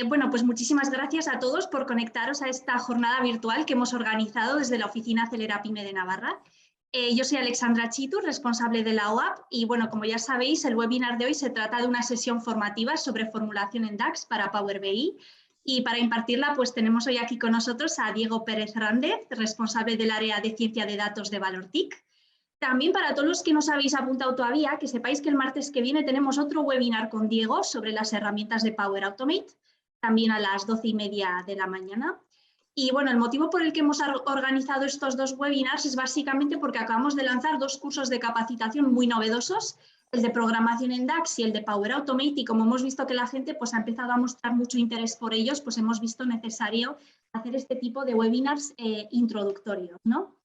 Bueno, pues muchísimas gracias a todos por conectaros a esta jornada virtual que hemos organizado desde la oficina Acelerapyme de Navarra. Yo soy Alexandra Chitu, responsable de la OAP, y bueno, como ya sabéis, el webinar de hoy se trata de una sesión formativa sobre formulación en DAX para Power BI, y para impartirla pues tenemos hoy aquí con nosotros a Diego Pérez Rández, responsable del área de ciencia de datos de Valortic. También para todos los que no os habéis apuntado todavía, que sepáis que el martes que viene tenemos otro webinar con Diego sobre las herramientas de Power Automate, también a las 12:30 de la mañana. Y bueno, el motivo por el que hemos organizado estos dos webinars es básicamente porque acabamos de lanzar dos cursos de capacitación muy novedosos, el de programación en DAX y el de Power Automate, y como hemos visto que la gente pues, ha empezado a mostrar mucho interés por ellos, pues hemos visto necesario hacer este tipo de webinars introductorios, ¿no?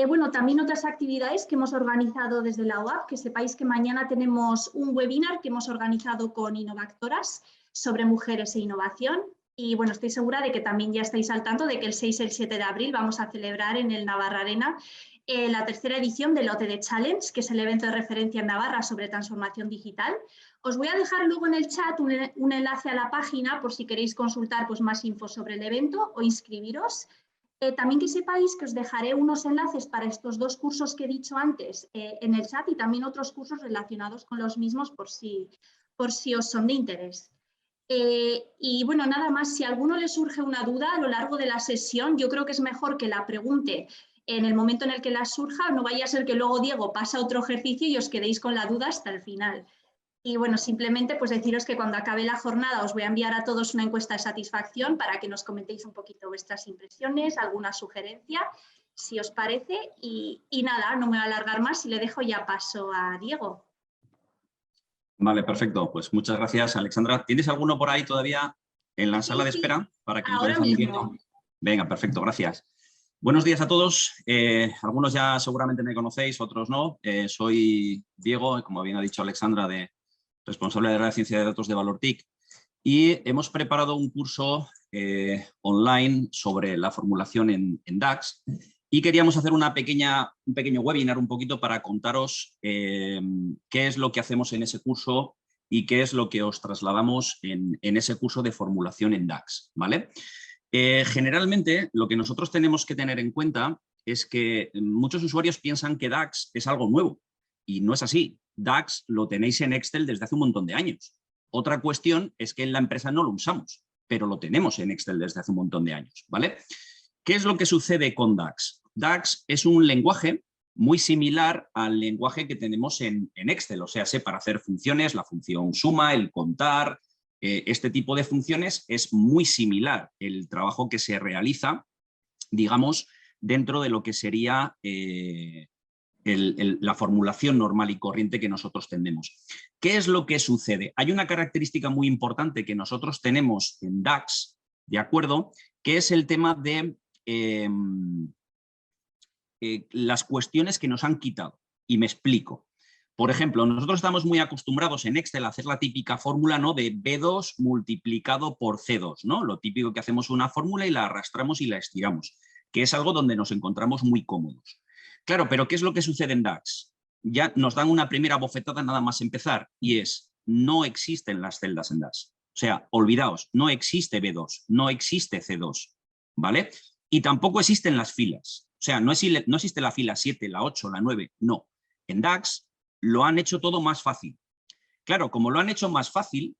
Bueno, también otras actividades que hemos organizado desde la UAP, que sepáis que mañana tenemos un webinar que hemos organizado con Innovactoras sobre mujeres e innovación. Y bueno, estoy segura de que también ya estáis al tanto de que el 6 y el 7 de abril vamos a celebrar en el Navarra Arena la tercera edición del OTD Challenge, que es el evento de referencia en Navarra sobre transformación digital. Os voy a dejar luego en el chat un enlace a la página por si queréis consultar pues, más info sobre el evento o inscribiros. También que sepáis que os dejaré unos enlaces para estos dos cursos que he dicho antes en el chat y también otros cursos relacionados con los mismos por si os son de interés. Y bueno, nada más, si a alguno le surge una duda a lo largo de la sesión, yo creo que es mejor que la pregunte en el momento en el que la surja, no vaya a ser que luego Diego pase a otro ejercicio y os quedéis con la duda hasta el final. Y bueno, simplemente pues deciros que cuando acabe la jornada os voy a enviar a todos una encuesta de satisfacción para que nos comentéis un poquito vuestras impresiones, alguna sugerencia, si os parece. Y nada, no me voy a alargar más y le dejo ya paso a Diego. Vale, perfecto. Pues muchas gracias, Alexandra. ¿Tienes alguno por ahí todavía en la sala de espera para que nos ahora vayan mismo. viendo? Venga, perfecto, gracias. Buenos días a todos. Algunos ya seguramente me conocéis, otros no. Soy Diego, como bien ha dicho Alexandra, responsable de la ciencia de datos de Valortic, y hemos preparado un curso online sobre la formulación en DAX, y queríamos hacer un pequeño webinar un poquito para contaros qué es lo que hacemos en ese curso y qué es lo que os trasladamos en ese curso de formulación en DAX, ¿vale? Generalmente lo que nosotros tenemos que tener en cuenta es que muchos usuarios piensan que DAX es algo nuevo, y no es así. DAX lo tenéis en Excel desde hace un montón de años. Otra cuestión es que en la empresa no lo usamos, pero lo tenemos en Excel desde hace un montón de años, ¿vale? ¿Qué es lo que sucede con DAX? DAX es un lenguaje muy similar al lenguaje que tenemos en Excel, o sea, para hacer funciones, la función suma, el contar, este tipo de funciones es muy similar el trabajo que se realiza, digamos, dentro de lo que sería la formulación normal y corriente que nosotros tenemos. ¿Qué es lo que sucede? Hay una característica muy importante que nosotros tenemos en DAX, ¿de acuerdo? Que es el tema de las cuestiones que nos han quitado. Y me explico. Por ejemplo, nosotros estamos muy acostumbrados en Excel a hacer la típica fórmula, ¿no?, de B2 multiplicado por C2, ¿no? Lo típico que hacemos una fórmula y la arrastramos y la estiramos, que es algo donde nos encontramos muy cómodos. Claro, pero ¿qué es lo que sucede en DAX? Ya nos dan una primera bofetada nada más empezar, y es, no existen las celdas en DAX. O sea, olvidaos, no existe B2, no existe C2, ¿vale? Y tampoco existen las filas. O sea, no existe la fila 7, la 8, la 9, no. En DAX lo han hecho todo más fácil. Claro, como lo han hecho más fácil,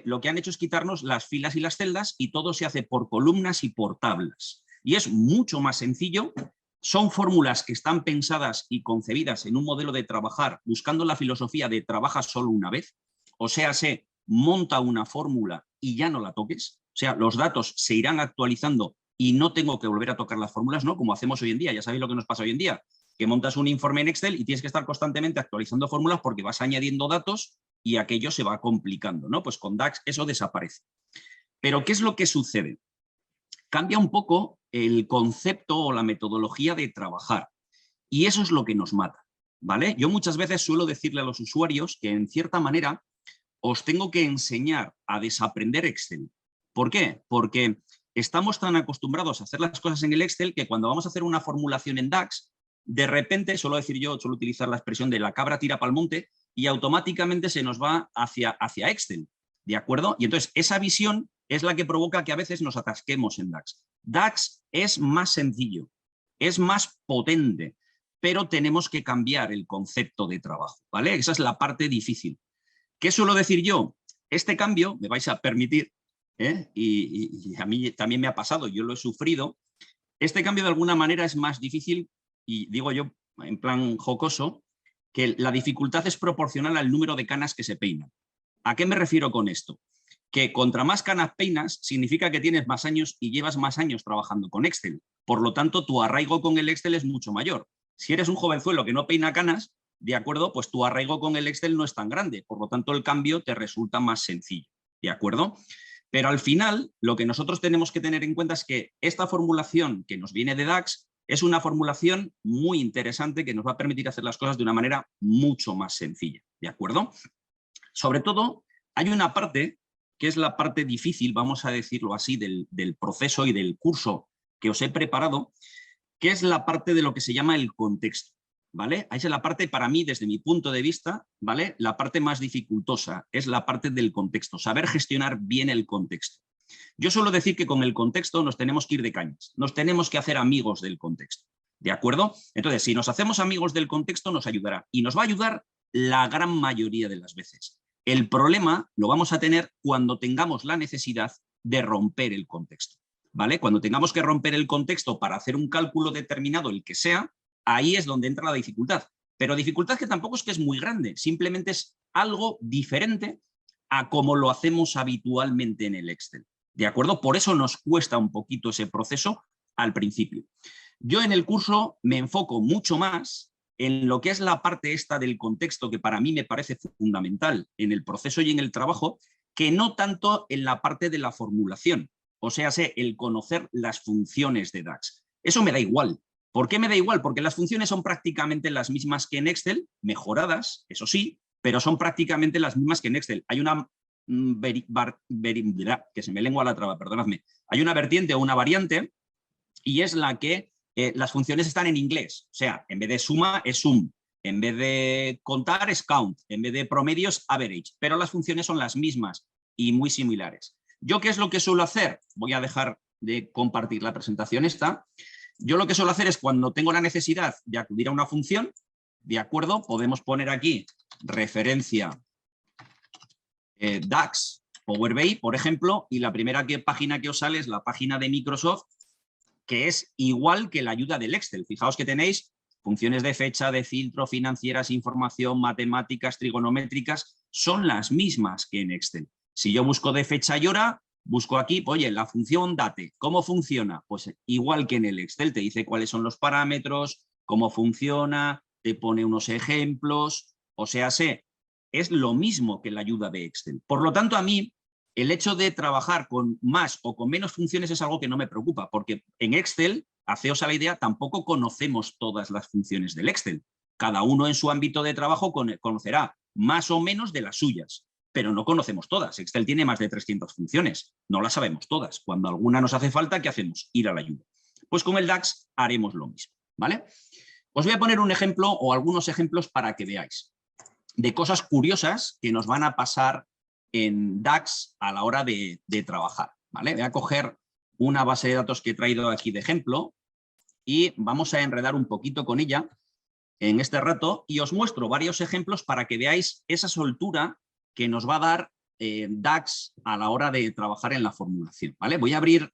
lo que han hecho es quitarnos las filas y las celdas, y todo se hace por columnas y por tablas. Y es mucho más sencillo. Son fórmulas que están pensadas y concebidas en un modelo de trabajar buscando la filosofía de trabaja solo una vez. O sea, se monta una fórmula y ya no la toques. O sea, los datos se irán actualizando y no tengo que volver a tocar las fórmulas, ¿no? Como hacemos hoy en día. Ya sabéis lo que nos pasa hoy en día, que montas un informe en Excel y tienes que estar constantemente actualizando fórmulas porque vas añadiendo datos y aquello se va complicando, ¿no? Pues con DAX eso desaparece. Pero ¿qué es lo que sucede? Cambia un poco el concepto o la metodología de trabajar, y eso es lo que nos mata, ¿vale? Yo muchas veces suelo decirle a los usuarios que en cierta manera os tengo que enseñar a desaprender Excel. ¿Por qué? Porque estamos tan acostumbrados a hacer las cosas en el Excel que cuando vamos a hacer una formulación en DAX, de repente, suelo utilizar la expresión de la cabra tira pa'l monte, y automáticamente se nos va hacia Excel. ¿de acuerdo? Y entonces esa visión es la que provoca que a veces nos atasquemos en DAX. DAX es más sencillo, es más potente, pero tenemos que cambiar el concepto de trabajo, ¿vale? Esa es la parte difícil. ¿Qué suelo decir yo? Este cambio, me vais a permitir, y a mí también me ha pasado, yo lo he sufrido, este cambio de alguna manera es más difícil, y digo yo en plan jocoso, que la dificultad es proporcional al número de canas que se peinan. ¿A qué me refiero con esto? Que contra más canas peinas significa que tienes más años y llevas más años trabajando con Excel. Por lo tanto, tu arraigo con el Excel es mucho mayor. Si eres un jovenzuelo que no peina canas, ¿de acuerdo? Pues tu arraigo con el Excel no es tan grande. Por lo tanto, el cambio te resulta más sencillo. ¿De acuerdo? Pero al final, lo que nosotros tenemos que tener en cuenta es que esta formulación que nos viene de DAX es una formulación muy interesante que nos va a permitir hacer las cosas de una manera mucho más sencilla. ¿De acuerdo? Sobre todo, hay una parte que es la parte difícil, vamos a decirlo así, del proceso y del curso que os he preparado, que es la parte de lo que se llama el contexto, ¿vale? Esa es la parte, para mí, desde mi punto de vista, ¿vale? La parte más dificultosa es la parte del contexto, saber gestionar bien el contexto. Yo suelo decir que con el contexto nos tenemos que ir de cañas, nos tenemos que hacer amigos del contexto, ¿de acuerdo? Entonces, si nos hacemos amigos del contexto, nos ayudará, y nos va a ayudar la gran mayoría de las veces. El problema lo vamos a tener cuando tengamos la necesidad de romper el contexto, ¿vale? Cuando tengamos que romper el contexto para hacer un cálculo determinado, el que sea, ahí es donde entra la dificultad. Pero dificultad que tampoco es que es muy grande, simplemente es algo diferente a como lo hacemos habitualmente en el Excel, ¿de acuerdo? Por eso nos cuesta un poquito ese proceso al principio. Yo en el curso me enfoco mucho más en lo que es la parte esta del contexto, que para mí me parece fundamental en el proceso y en el trabajo, que no tanto en la parte de la formulación, o sea, el conocer las funciones de DAX. Eso me da igual. ¿Por qué me da igual? Porque las funciones son prácticamente las mismas que en Excel, mejoradas, eso sí, pero son prácticamente las mismas que en Excel. Hay una que se me lengua la traba, perdonadme. Hay una vertiente o una variante y es la que las funciones están en inglés. O sea, en vez de suma es sum, en vez de contar es count, en vez de promedio es average, pero las funciones son las mismas y muy similares. ¿Yo qué es lo que suelo hacer? Voy a dejar de compartir la presentación esta. Yo lo que suelo hacer es cuando tengo la necesidad de acudir a una función, ¿de acuerdo? Podemos poner aquí referencia DAX Power BI, por ejemplo, y la primera página que os sale es la página de Microsoft, que es igual que la ayuda del Excel. Fijaos que tenéis funciones de fecha, de filtro, financieras, información, matemáticas, trigonométricas, son las mismas que en Excel. Si yo busco de fecha y hora, busco aquí, oye, la función date, ¿cómo funciona? Pues igual que en el Excel, te dice cuáles son los parámetros, cómo funciona, te pone unos ejemplos, o sea, es lo mismo que la ayuda de Excel. Por lo tanto, a mí, el hecho de trabajar con más o con menos funciones es algo que no me preocupa, porque en Excel, haceos a la idea, tampoco conocemos todas las funciones del Excel. Cada uno en su ámbito de trabajo conocerá más o menos de las suyas, pero no conocemos todas. Excel tiene más de 300 funciones, no las sabemos todas. Cuando alguna nos hace falta, ¿qué hacemos? Ir a la ayuda. Pues con el DAX haremos lo mismo, ¿vale? Os voy a poner un ejemplo o algunos ejemplos para que veáis de cosas curiosas que nos van a pasar en DAX a la hora de trabajar, ¿vale? Voy a coger una base de datos que he traído aquí de ejemplo y vamos a enredar un poquito con ella en este rato y os muestro varios ejemplos para que veáis esa soltura que nos va a dar DAX a la hora de trabajar en la formulación, ¿vale? Voy a abrir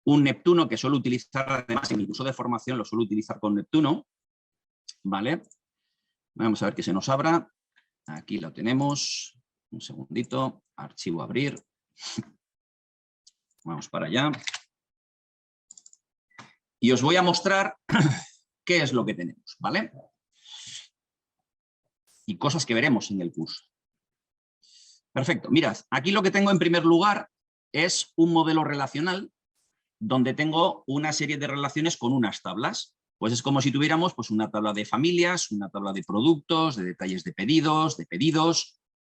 un Neptuno que suelo utilizar, además en mi curso de formación lo suelo utilizar con Neptuno, ¿vale? Vamos a ver que se nos abra. Aquí lo tenemos. Un segundito. Archivo abrir. Vamos para allá. Y os voy a mostrar qué es lo que tenemos, ¿vale? Y cosas que veremos en el curso. Perfecto. Mirad, aquí lo que tengo en primer lugar es un modelo relacional donde tengo una serie de relaciones con unas tablas. Pues es como si tuviéramos pues, una tabla de familias, una tabla de productos, de detalles de pedidos,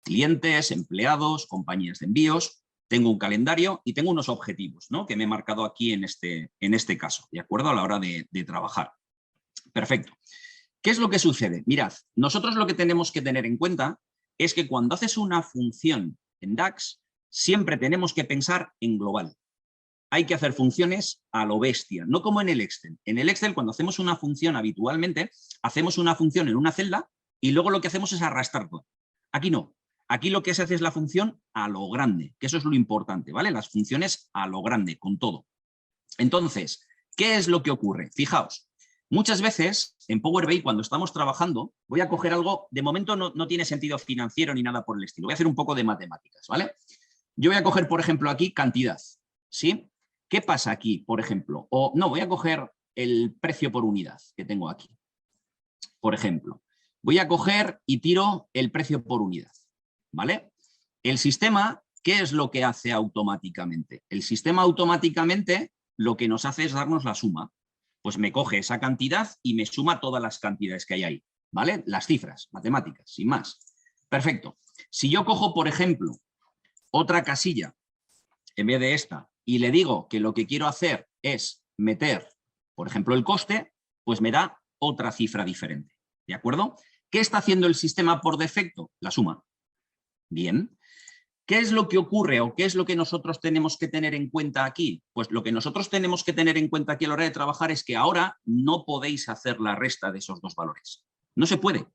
clientes, empleados, compañías de envíos. Tengo un calendario y tengo unos objetivos, ¿no? Que me he marcado aquí en este caso, ¿de acuerdo? A la hora de trabajar. Perfecto. ¿Qué es lo que sucede? Mirad, nosotros lo que tenemos que tener en cuenta es que cuando haces una función en DAX, siempre tenemos que pensar en global. Hay que hacer funciones a lo bestia, no como en el Excel. En el Excel, cuando hacemos una función habitualmente, hacemos una función en una celda y luego lo que hacemos es arrastrarla. Aquí no. Aquí lo que se hace es la función a lo grande, que eso es lo importante, ¿vale? Las funciones a lo grande, con todo. Entonces, ¿qué es lo que ocurre? Fijaos, muchas veces en Power BI, cuando estamos trabajando, voy a coger algo, de momento no tiene sentido financiero ni nada por el estilo. Voy a hacer un poco de matemáticas, ¿vale? Yo voy a coger, por ejemplo, aquí cantidad, ¿sí? ¿Qué pasa aquí, por ejemplo? O no, voy a coger el precio por unidad que tengo aquí. Por ejemplo, voy a coger y tiro el precio por unidad, ¿vale? El sistema, ¿qué es lo que hace automáticamente? El sistema automáticamente lo que nos hace es darnos la suma. Pues me coge esa cantidad y me suma todas las cantidades que hay ahí, ¿vale? Las cifras, matemáticas, sin más. Perfecto. Si yo cojo, por ejemplo, otra casilla en vez de esta y le digo que lo que quiero hacer es meter, por ejemplo, el coste, pues me da otra cifra diferente, ¿de acuerdo? ¿Qué está haciendo el sistema por defecto? La suma. Bien. ¿Qué es lo que ocurre o qué es lo que nosotros tenemos que tener en cuenta aquí? Pues lo que nosotros tenemos que tener en cuenta aquí a la hora de trabajar es que ahora no podéis hacer la resta de esos dos valores. No se puede,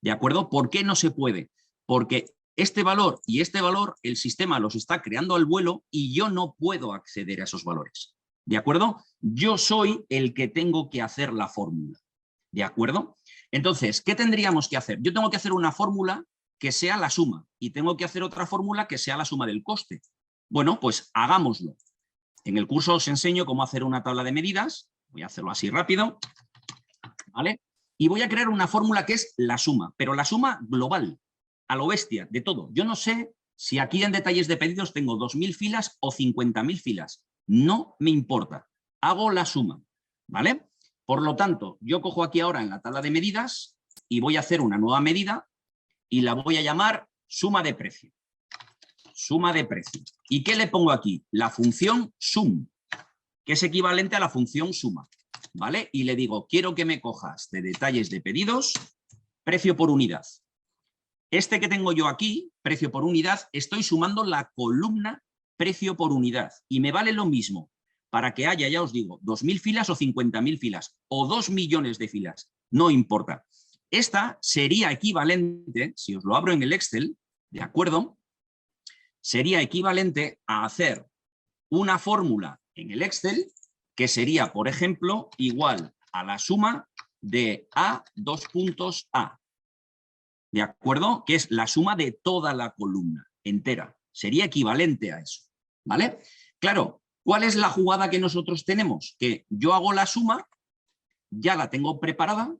¿de acuerdo? ¿Por qué no se puede? Porque este valor y este valor el sistema los está creando al vuelo y yo no puedo acceder a esos valores, ¿de acuerdo? Yo soy el que tengo que hacer la fórmula, ¿de acuerdo? Entonces, ¿qué tendríamos que hacer? Yo tengo que hacer una fórmula que sea la suma y tengo que hacer otra fórmula que sea la suma del coste. Bueno, pues hagámoslo. En el curso os enseño cómo hacer una tabla de medidas. Voy a hacerlo así rápido, ¿vale? Y voy a crear una fórmula que es la suma, pero la suma global, a lo bestia, de todo. Yo no sé si aquí en detalles de pedidos tengo 2.000 filas o 50.000 filas. No me importa. Hago la suma, ¿vale? Por lo tanto, yo cojo aquí ahora en la tabla de medidas y voy a hacer una nueva medida y la voy a llamar suma de precio. Suma de precio. ¿Y qué le pongo aquí? La función sum, que es equivalente a la función suma, ¿vale? Y le digo, quiero que me cojas de detalles de pedidos, precio por unidad. Este que tengo yo aquí, precio por unidad, estoy sumando la columna precio por unidad. Y me vale lo mismo para que haya, ya os digo, 2.000 filas o 50.000 filas o 2 millones de filas. No importa. Esta sería equivalente, si os lo abro en el Excel, ¿de acuerdo? Sería equivalente a hacer una fórmula en el Excel que sería, por ejemplo, igual a la suma de A, dos puntos A. ¿De acuerdo? Que es la suma de toda la columna entera. Sería equivalente a eso, ¿vale? Claro, ¿cuál es la jugada que nosotros tenemos? Que yo hago la suma, ya la tengo preparada,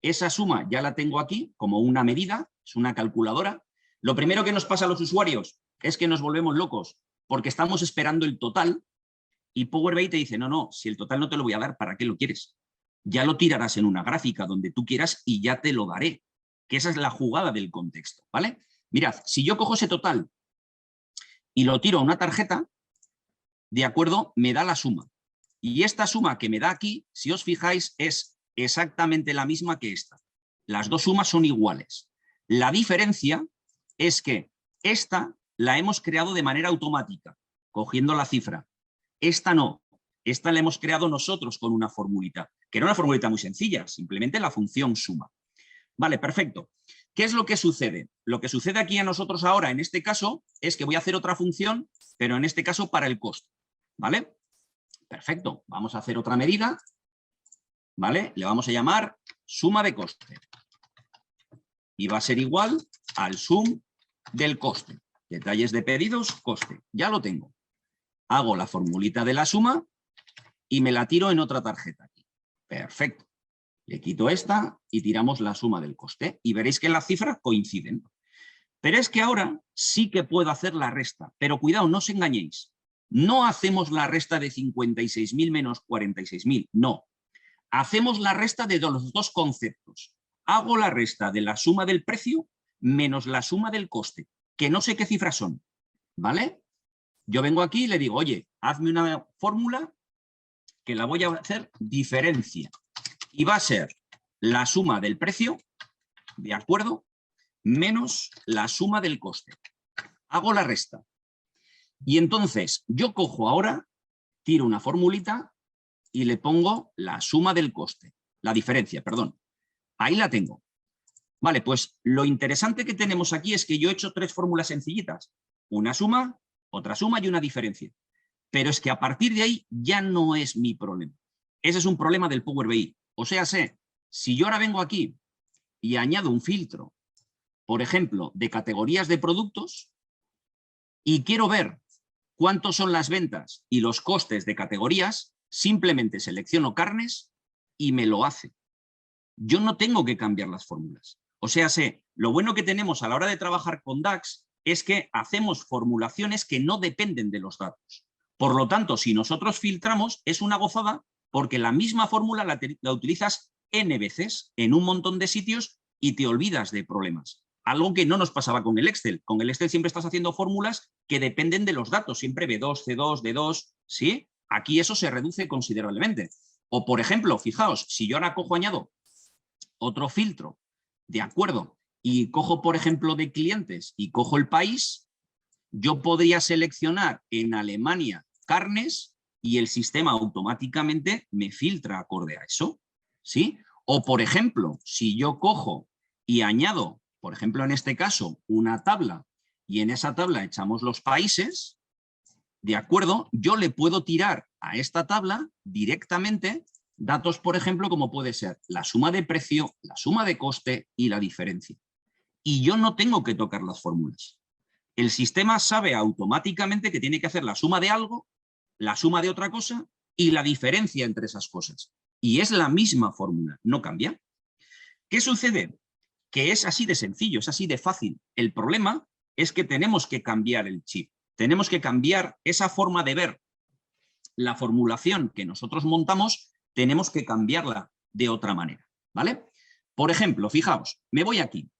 esa suma ya la tengo aquí como una medida, es una calculadora. Lo primero que nos pasa a los usuarios es que nos volvemos locos porque estamos esperando el total y Power BI te dice, no, si el total no te lo voy a dar, ¿para qué lo quieres? Ya lo tirarás en una gráfica donde tú quieras y ya te lo daré, que esa es la jugada del contexto, ¿vale? Mirad, si yo cojo ese total y lo tiro a una tarjeta, de acuerdo, me da la suma. Y esta suma que me da aquí, si os fijáis, es exactamente la misma que esta. Las dos sumas son iguales. La diferencia es que esta la hemos creado de manera automática, cogiendo la cifra. Esta no. Esta la hemos creado nosotros con una formulita, que era una formulita muy sencilla, simplemente la función suma. Vale, perfecto. ¿Qué es lo que sucede? Lo que sucede aquí a nosotros ahora, en este caso, es que voy a hacer otra función, pero en este caso para el coste. ¿Vale? Perfecto. Vamos a hacer otra medida. ¿Vale? Le vamos a llamar suma de coste. Y va a ser igual al sum del coste. Detalles de pedidos, coste. Ya lo tengo. Hago la formulita de la suma y me la tiro en otra tarjeta aquí. Perfecto. Le quito esta y tiramos la suma del coste. Y veréis que las cifras coinciden. Pero es que ahora sí que puedo hacer la resta. Pero cuidado, no os engañéis. No hacemos la resta de 56.000 menos 46.000. No. Hacemos la resta de los dos conceptos. Hago la resta de la suma del precio menos la suma del coste, que no sé qué cifras son. ¿Vale? Yo vengo aquí y le digo, oye, hazme una fórmula que la voy a hacer diferencia. Y va a ser la suma del precio, ¿de acuerdo? Menos la suma del coste. Hago la resta. Y entonces yo cojo ahora, tiro una formulita y le pongo la suma del coste, la diferencia, perdón. Ahí la tengo. Vale, pues lo interesante que tenemos aquí es que yo he hecho 3 fórmulas sencillitas. Una suma, otra suma y una diferencia. Pero es que a partir de ahí ya no es mi problema. Ese es un problema del Power BI. O sea, si yo ahora vengo aquí y añado un filtro, por ejemplo, de categorías de productos y quiero ver cuántos son las ventas y los costes de categorías, simplemente selecciono carnes y me lo hace. Yo no tengo que cambiar las fórmulas. O sea, lo bueno que tenemos a la hora de trabajar con DAX es que hacemos formulaciones que no dependen de los datos. Por lo tanto, si nosotros filtramos, es una gozada porque la misma fórmula la utilizas N veces en un montón de sitios y te olvidas de problemas. Algo que no nos pasaba con el Excel. Con el Excel siempre estás haciendo fórmulas que dependen de los datos, siempre B2, C2, D2, ¿sí? Aquí eso se reduce considerablemente. O, por ejemplo, fijaos, si yo ahora añado otro filtro, de acuerdo, y cojo, por ejemplo, de clientes y cojo el país, yo podría seleccionar en Alemania carnes y el sistema automáticamente me filtra acorde a eso, ¿sí? O, por ejemplo, si yo cojo y añado, por ejemplo, en este caso, una tabla y en esa tabla echamos los países, ¿de acuerdo? Yo le puedo tirar a esta tabla directamente datos, por ejemplo, como puede ser la suma de precio, la suma de coste y la diferencia. Y yo no tengo que tocar las fórmulas. El sistema sabe automáticamente que tiene que hacer la suma de algo, la suma de otra cosa y la diferencia entre esas cosas. Y es la misma fórmula, no cambia. ¿Qué sucede? Que es así de sencillo, es así de fácil. El problema es que tenemos que cambiar el chip. Tenemos que cambiar esa forma de ver la formulación que nosotros montamos, tenemos que cambiarla de otra manera, ¿vale? Por ejemplo, fijaos, me voy aquí,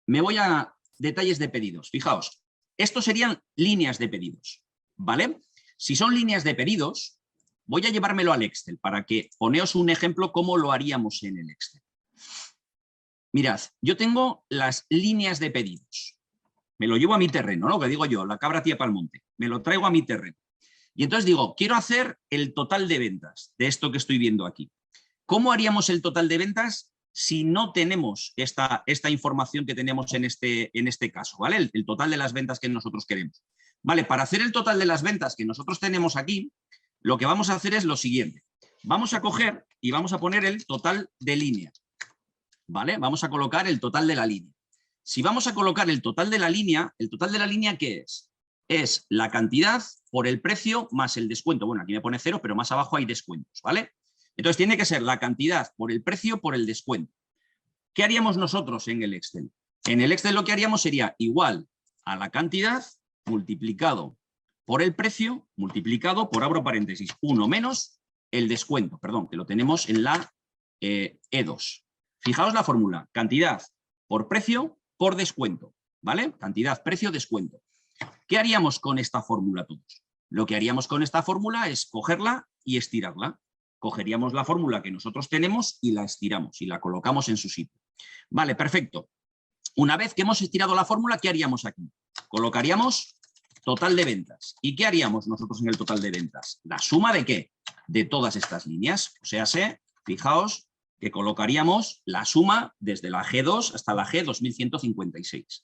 me voy a detalles de pedidos. Fijaos, estos serían líneas de pedidos, ¿vale? Si son líneas de pedidos, voy a llevármelo al Excel para que poneos un ejemplo cómo lo haríamos en el Excel. Mirad, yo tengo las líneas de pedidos. Me lo llevo a mi terreno, ¿no? Que digo yo, la cabra tía pa'l monte. Me lo traigo a mi terreno. Y entonces digo, quiero hacer el total de ventas de esto que estoy viendo aquí. ¿Cómo haríamos el total de ventas si no tenemos esta información que tenemos en este caso, ¿vale? El total de las ventas que nosotros queremos. Vale, para hacer el total de las ventas que nosotros tenemos aquí, lo que vamos a hacer es lo siguiente. Vamos a coger y vamos a poner el total de línea, ¿vale? Vamos a colocar el total de la línea. Si vamos a colocar el total de la línea, ¿qué es? Es la cantidad por el precio más el descuento. Bueno, aquí me pone 0, pero más abajo hay descuentos, ¿vale? Entonces tiene que ser la cantidad por el precio por el descuento. ¿Qué haríamos nosotros en el Excel? En el Excel lo que haríamos sería igual a la cantidad multiplicado por el precio multiplicado por, abro paréntesis, 1 menos el descuento, perdón, que lo tenemos en la E2. Fijaos la fórmula, cantidad por precio por descuento, ¿vale? Cantidad, precio, descuento. ¿Qué haríamos con esta fórmula todos? Lo que haríamos con esta fórmula es cogerla y estirarla. Cogeríamos la fórmula que nosotros tenemos y la estiramos y la colocamos en su sitio. Vale, perfecto. Una vez que hemos estirado la fórmula, ¿qué haríamos aquí? Colocaríamos total de ventas. ¿Y qué haríamos nosotros en el total de ventas? ¿La suma de qué? De todas estas líneas. O sea, fijaos que colocaríamos la suma desde la G2 hasta la G2156.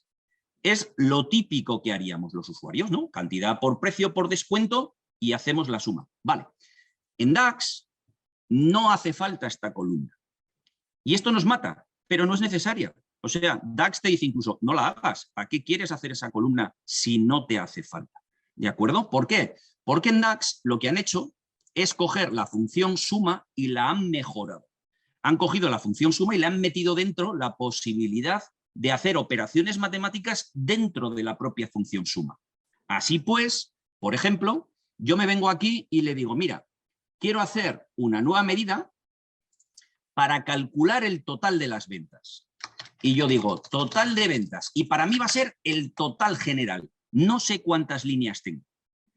Es lo típico que haríamos los usuarios, ¿no? Cantidad por precio, por descuento y hacemos la suma. Vale. En DAX no hace falta esta columna. Y esto nos mata, pero no es necesaria. O sea, DAX te dice incluso, no la hagas. ¿A qué quieres hacer esa columna si no te hace falta? ¿De acuerdo? ¿Por qué? Porque en DAX lo que han hecho es coger la función suma y la han mejorado. Han cogido la función suma y le han metido dentro la posibilidad de hacer operaciones matemáticas dentro de la propia función suma. Así pues, por ejemplo, yo me vengo aquí y le digo, mira, quiero hacer una nueva medida para calcular el total de las ventas. Y yo digo, total de ventas. Y para mí va a ser el total general. No sé cuántas líneas tengo.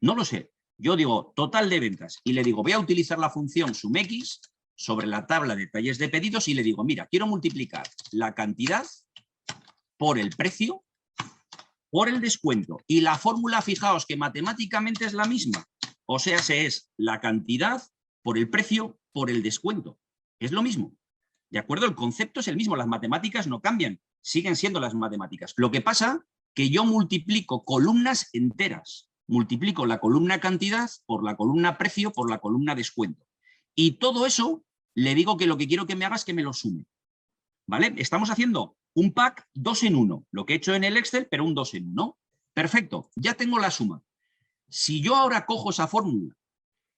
No lo sé. Yo digo, total de ventas. Y le digo, voy a utilizar la función sumx sobre la tabla de detalles de pedidos y le digo, mira, quiero multiplicar la cantidad por el precio por el descuento. Y la fórmula, fijaos que matemáticamente es la misma. O sea, es la cantidad por el precio por el descuento. Es lo mismo. ¿De acuerdo? El concepto es el mismo. Las matemáticas no cambian. Siguen siendo las matemáticas. Lo que pasa que yo multiplico columnas enteras. Multiplico la columna cantidad por la columna precio por la columna descuento. Y todo eso le digo que lo que quiero que me haga es que me lo sume. ¿Vale? Estamos haciendo un pack 2 en 1. Lo que he hecho en el Excel, pero un 2 en 1. Perfecto. Ya tengo la suma. Si yo ahora cojo esa fórmula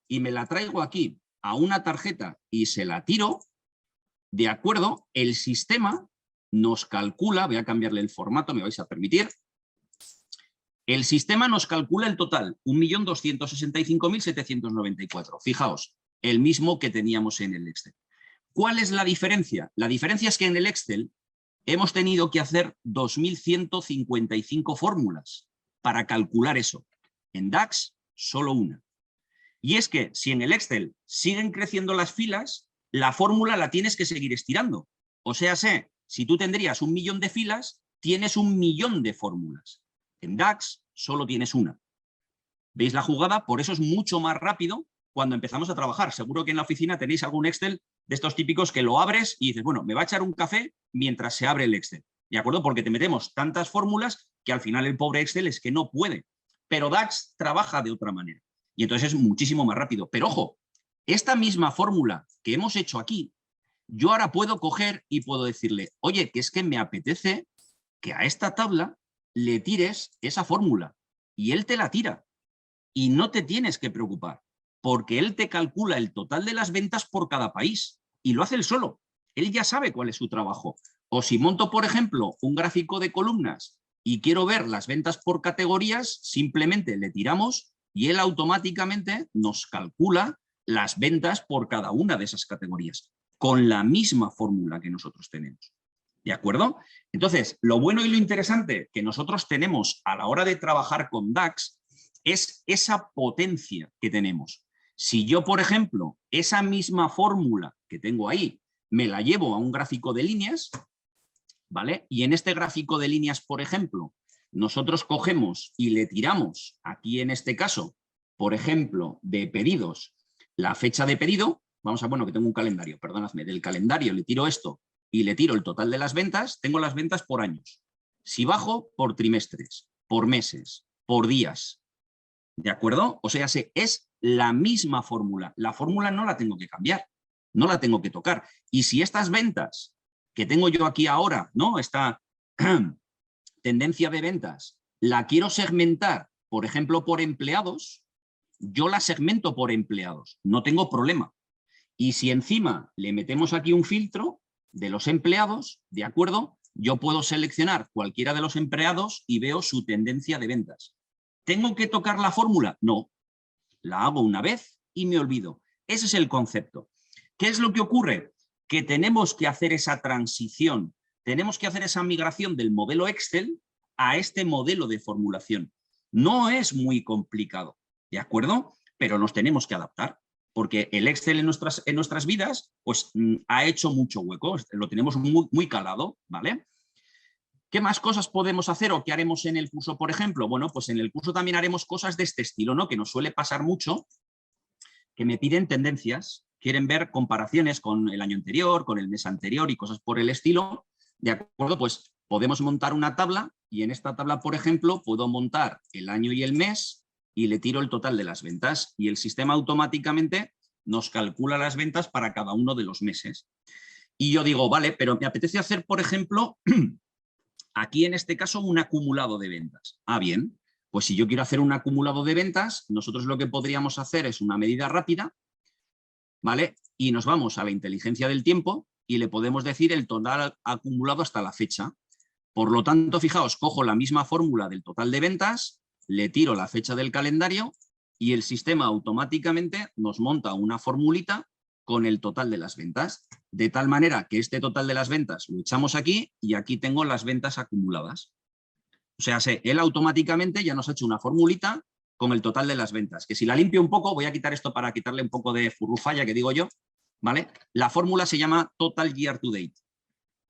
y me la traigo aquí a una tarjeta y se la tiro, de acuerdo, el sistema nos calcula, voy a cambiarle el formato, me vais a permitir, el sistema nos calcula el total, 1.265.794. Fijaos, el mismo que teníamos en el Excel. ¿Cuál es la diferencia? La diferencia es que en el Excel hemos tenido que hacer 2.155 fórmulas para calcular eso. En DAX, solo una. Y es que si en el Excel siguen creciendo las filas, la fórmula la tienes que seguir estirando. O sea, si tú tendrías 1.000.000 de filas, tienes 1.000.000 de fórmulas. En DAX solo tienes una. ¿Veis la jugada? Por eso es mucho más rápido cuando empezamos a trabajar. Seguro que en la oficina tenéis algún Excel de estos típicos que lo abres y dices, bueno, me va a echar un café mientras se abre el Excel. ¿De acuerdo? Porque te metemos tantas fórmulas que al final el pobre Excel es que no puede. Pero DAX trabaja de otra manera. Y entonces es muchísimo más rápido. Pero ojo, esta misma fórmula que hemos hecho aquí, yo ahora puedo coger y puedo decirle, oye, que es que me apetece que a esta tabla le tires esa fórmula. Y él te la tira. Y no te tienes que preocupar, porque él te calcula el total de las ventas por cada país. Y lo hace él solo. Él ya sabe cuál es su trabajo. O si monto, por ejemplo, un gráfico de columnas y quiero ver las ventas por categorías, simplemente le tiramos y él automáticamente nos calcula las ventas por cada una de esas categorías, con la misma fórmula que nosotros tenemos. ¿De acuerdo? Entonces, lo bueno y lo interesante que nosotros tenemos a la hora de trabajar con DAX es esa potencia que tenemos. Si yo, por ejemplo, esa misma fórmula que tengo ahí, me la llevo a un gráfico de líneas, ¿vale? Y en este gráfico de líneas, por ejemplo, nosotros cogemos y le tiramos, aquí en este caso, por ejemplo, de pedidos, la fecha de pedido, vamos a, bueno, que tengo un calendario, perdonadme, del calendario le tiro esto y le tiro el total de las ventas, tengo las ventas por años. Si bajo, por trimestres, por meses, por días, ¿de acuerdo? O sea, es la misma fórmula. La fórmula no la tengo que cambiar, no la tengo que tocar. Y si estas ventas que tengo yo aquí ahora, ¿no? Esta tendencia de ventas, la quiero segmentar, por ejemplo, por empleados, yo la segmento por empleados, no tengo problema. Y si encima le metemos aquí un filtro de los empleados, ¿de acuerdo? Yo puedo seleccionar cualquiera de los empleados y veo su tendencia de ventas. ¿Tengo que tocar la fórmula? No. La hago una vez y me olvido. Ese es el concepto. ¿Qué es lo que ocurre? Que tenemos que hacer esa transición, tenemos que hacer esa migración del modelo Excel a este modelo de formulación. No es muy complicado, ¿de acuerdo? Pero nos tenemos que adaptar, porque el Excel en nuestras vidas pues, ha hecho mucho hueco, lo tenemos muy calado, ¿vale? ¿Qué más cosas podemos hacer o qué haremos en el curso, por ejemplo? Bueno, pues en el curso también haremos cosas de este estilo, ¿no? Que nos suele pasar mucho, que me piden tendencias, quieren ver comparaciones con el año anterior, con el mes anterior y cosas por el estilo. ¿De acuerdo? Pues podemos montar una tabla y en esta tabla, por ejemplo, puedo montar el año y el mes y le tiro el total de las ventas y el sistema automáticamente nos calcula las ventas para cada uno de los meses. Y yo digo, vale, pero me apetece hacer, por ejemplo, aquí en este caso un acumulado de ventas. Ah, bien, pues si yo quiero hacer un acumulado de ventas, nosotros lo que podríamos hacer es una medida rápida, ¿vale? Y nos vamos a la inteligencia del tiempo y le podemos decir el total acumulado hasta la fecha. Por lo tanto, fijaos, cojo la misma fórmula del total de ventas, le tiro la fecha del calendario y el sistema automáticamente nos monta una formulita con el total de las ventas, de tal manera que este total de las ventas lo echamos aquí y aquí tengo las ventas acumuladas. O sea, él automáticamente ya nos ha hecho una formulita con el total de las ventas, que si la limpio un poco, voy a quitar esto para quitarle un poco de furrufalla que digo yo, ¿vale? La fórmula se llama Total Year to Date.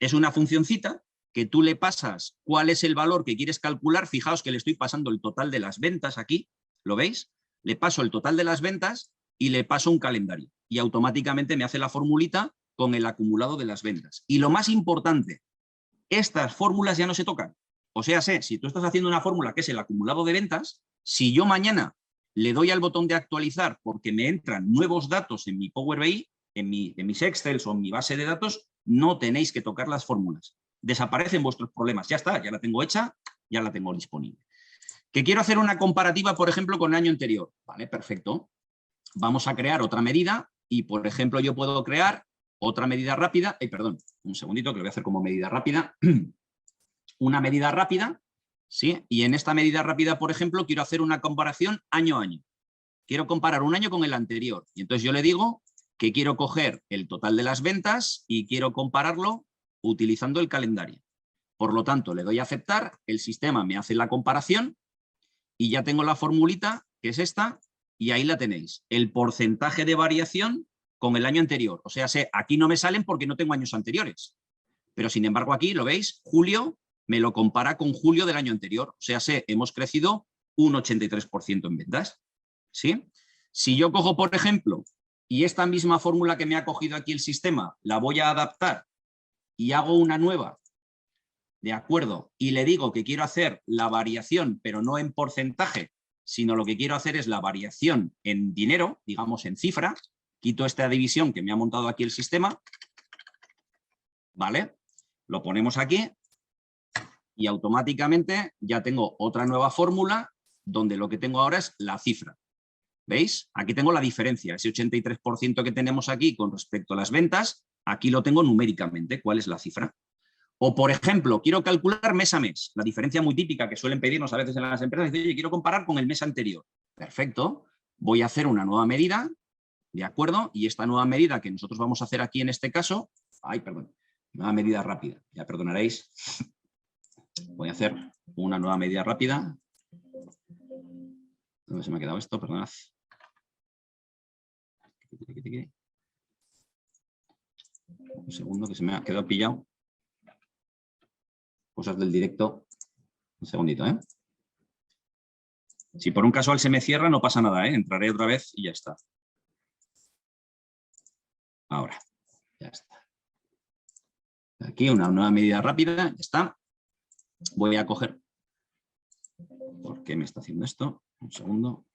Es una funcioncita que tú le pasas cuál es el valor que quieres calcular. Fijaos que le estoy pasando el total de las ventas aquí, ¿lo veis? Le paso el total de las ventas y le paso un calendario. Y automáticamente me hace la formulita con el acumulado de las ventas. Y lo más importante, estas fórmulas ya no se tocan. O sea, si tú estás haciendo una fórmula que es el acumulado de ventas, si yo mañana le doy al botón de actualizar porque me entran nuevos datos en mi Power BI, en mis Excel o en mi base de datos, no tenéis que tocar las fórmulas. Desaparecen vuestros problemas. Ya está, ya la tengo hecha, ya la tengo disponible. Que quiero hacer una comparativa, por ejemplo, con el año anterior. Vale, perfecto. Vamos a crear otra medida y, por ejemplo, yo puedo crear otra medida rápida. Perdón, un segundito que lo voy a hacer como medida rápida. Una medida rápida, ¿sí? Y en esta medida rápida, por ejemplo, quiero hacer una comparación año a año. Quiero comparar un año con el anterior. Y entonces yo le digo que quiero coger el total de las ventas y quiero compararlo utilizando el calendario. Por lo tanto, le doy a aceptar, el sistema me hace la comparación y ya tengo la formulita, que es esta, y ahí la tenéis. El porcentaje de variación con el año anterior. O sea, aquí no me salen porque no tengo años anteriores. Pero sin embargo aquí, ¿lo veis? Julio me lo compara con julio del año anterior. O sea, hemos crecido un 83% en ventas. ¿Sí? Si yo cojo, por ejemplo, y esta misma fórmula que me ha cogido aquí el sistema, la voy a adaptar y hago una nueva, ¿de acuerdo? Y le digo que quiero hacer la variación, pero no en porcentaje, sino lo que quiero hacer es la variación en dinero, digamos en cifra. Quito esta división que me ha montado aquí el sistema, ¿vale? Lo ponemos aquí y automáticamente ya tengo otra nueva fórmula donde lo que tengo ahora es la cifra. ¿Veis? Aquí tengo la diferencia, ese 83% que tenemos aquí con respecto a las ventas, aquí lo tengo numéricamente, ¿cuál es la cifra? O, por ejemplo, quiero calcular mes a mes, la diferencia muy típica que suelen pedirnos a veces en las empresas, dice, oye, quiero comparar con el mes anterior. Perfecto, voy a hacer una nueva medida, ¿de acuerdo? Y esta nueva medida que nosotros vamos a hacer aquí en este caso, nueva medida rápida, ya perdonaréis, voy a hacer una nueva medida rápida. ¿Dónde se me ha quedado esto? Perdonad. Un segundo que se me ha quedado pillado. Cosas del directo. Un segundito, ¿eh? Si por un casual se me cierra, no pasa nada, ¿eh? Entraré otra vez y ya está. Ahora, ya está. Aquí una nueva medida rápida, ya está. Voy a coger... ¿Por qué me está haciendo esto? Un segundo.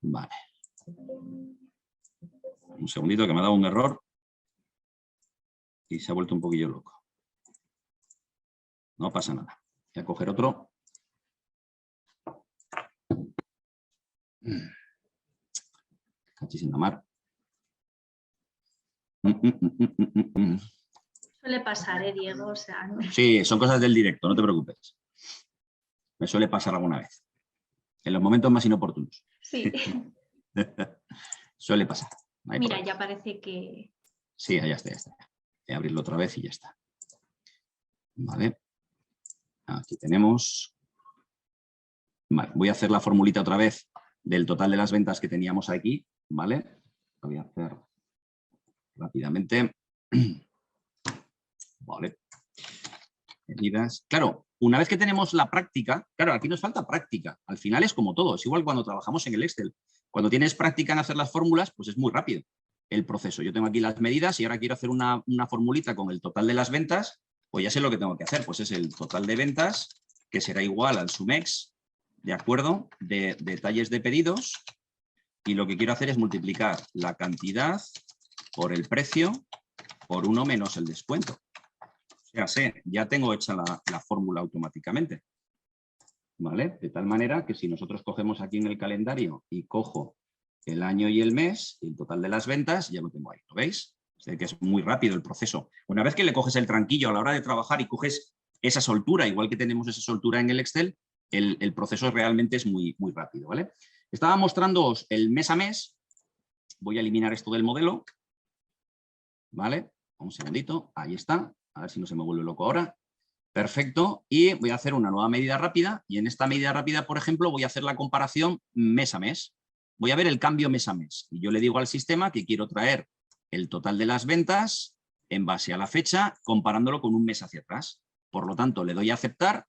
Vale. Un segundito que me ha dado un error y se ha vuelto un poquillo loco. No pasa nada. Voy a coger otro. Cachis en la mar. Suele pasar, Diego. O sea, no... Sí, son cosas del directo, no te preocupes. Me suele pasar alguna vez. En los momentos más inoportunos. Sí. Suele pasar. No mira, ya parece que... Sí, ya está, ya está. Voy a abrirlo otra vez y ya está. Vale. Aquí tenemos. Vale, voy a hacer la formulita otra vez del total de las ventas que teníamos aquí. Vale. Lo voy a hacer rápidamente. Vale. Medidas. Claro, una vez que tenemos la práctica, claro, aquí nos falta práctica. Al final es como todo. Es igual cuando trabajamos en el Excel. Cuando tienes práctica en hacer las fórmulas, pues es muy rápido el proceso. Yo tengo aquí las medidas y ahora quiero hacer una formulita con el total de las ventas, pues ya sé lo que tengo que hacer. Pues es el total de ventas, que será igual al sumex, ¿de acuerdo? De detalles de pedidos. Y lo que quiero hacer es multiplicar la cantidad por el precio por 1 menos el descuento. O sea, ya tengo hecha la fórmula automáticamente. ¿Vale? De tal manera que si nosotros cogemos aquí en el calendario y cojo el año y el mes, el total de las ventas, ya lo tengo ahí, ¿lo veis? O sea, que es muy rápido el proceso. Una vez que le coges el tranquillo a la hora de trabajar y coges esa soltura, igual que tenemos esa soltura en el Excel, el proceso realmente es muy, muy rápido, ¿vale? Estaba mostrándoos el mes a mes. Voy a eliminar esto del modelo. ¿Vale? Un segundito. Ahí está. A ver si no se me vuelve loco ahora. Perfecto. Y voy a hacer una nueva medida rápida. Y en esta medida rápida, por ejemplo, voy a hacer la comparación mes a mes. Voy a ver el cambio mes a mes. Y yo le digo al sistema que quiero traer el total de las ventas en base a la fecha, comparándolo con un mes hacia atrás. Por lo tanto, le doy a aceptar,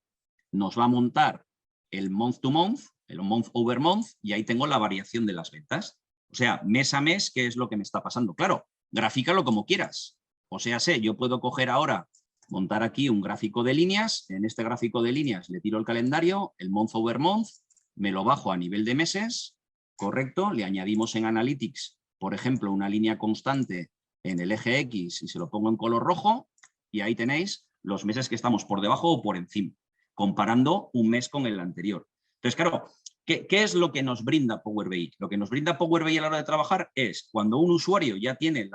nos va a montar el month to month, el month over month, y ahí tengo la variación de las ventas. O sea, mes a mes, ¿qué es lo que me está pasando? Claro, grafícalo como quieras. O sea, yo puedo coger ahora, montar aquí un gráfico de líneas. En este gráfico de líneas le tiro el calendario, el month over month, me lo bajo a nivel de meses, correcto, le añadimos en Analytics, por ejemplo, una línea constante en el eje X y se lo pongo en color rojo, y ahí tenéis los meses que estamos por debajo o por encima, comparando un mes con el anterior. Entonces, claro, ¿qué es lo que nos brinda Power BI? Lo que nos brinda Power BI a la hora de trabajar es cuando un usuario ya tiene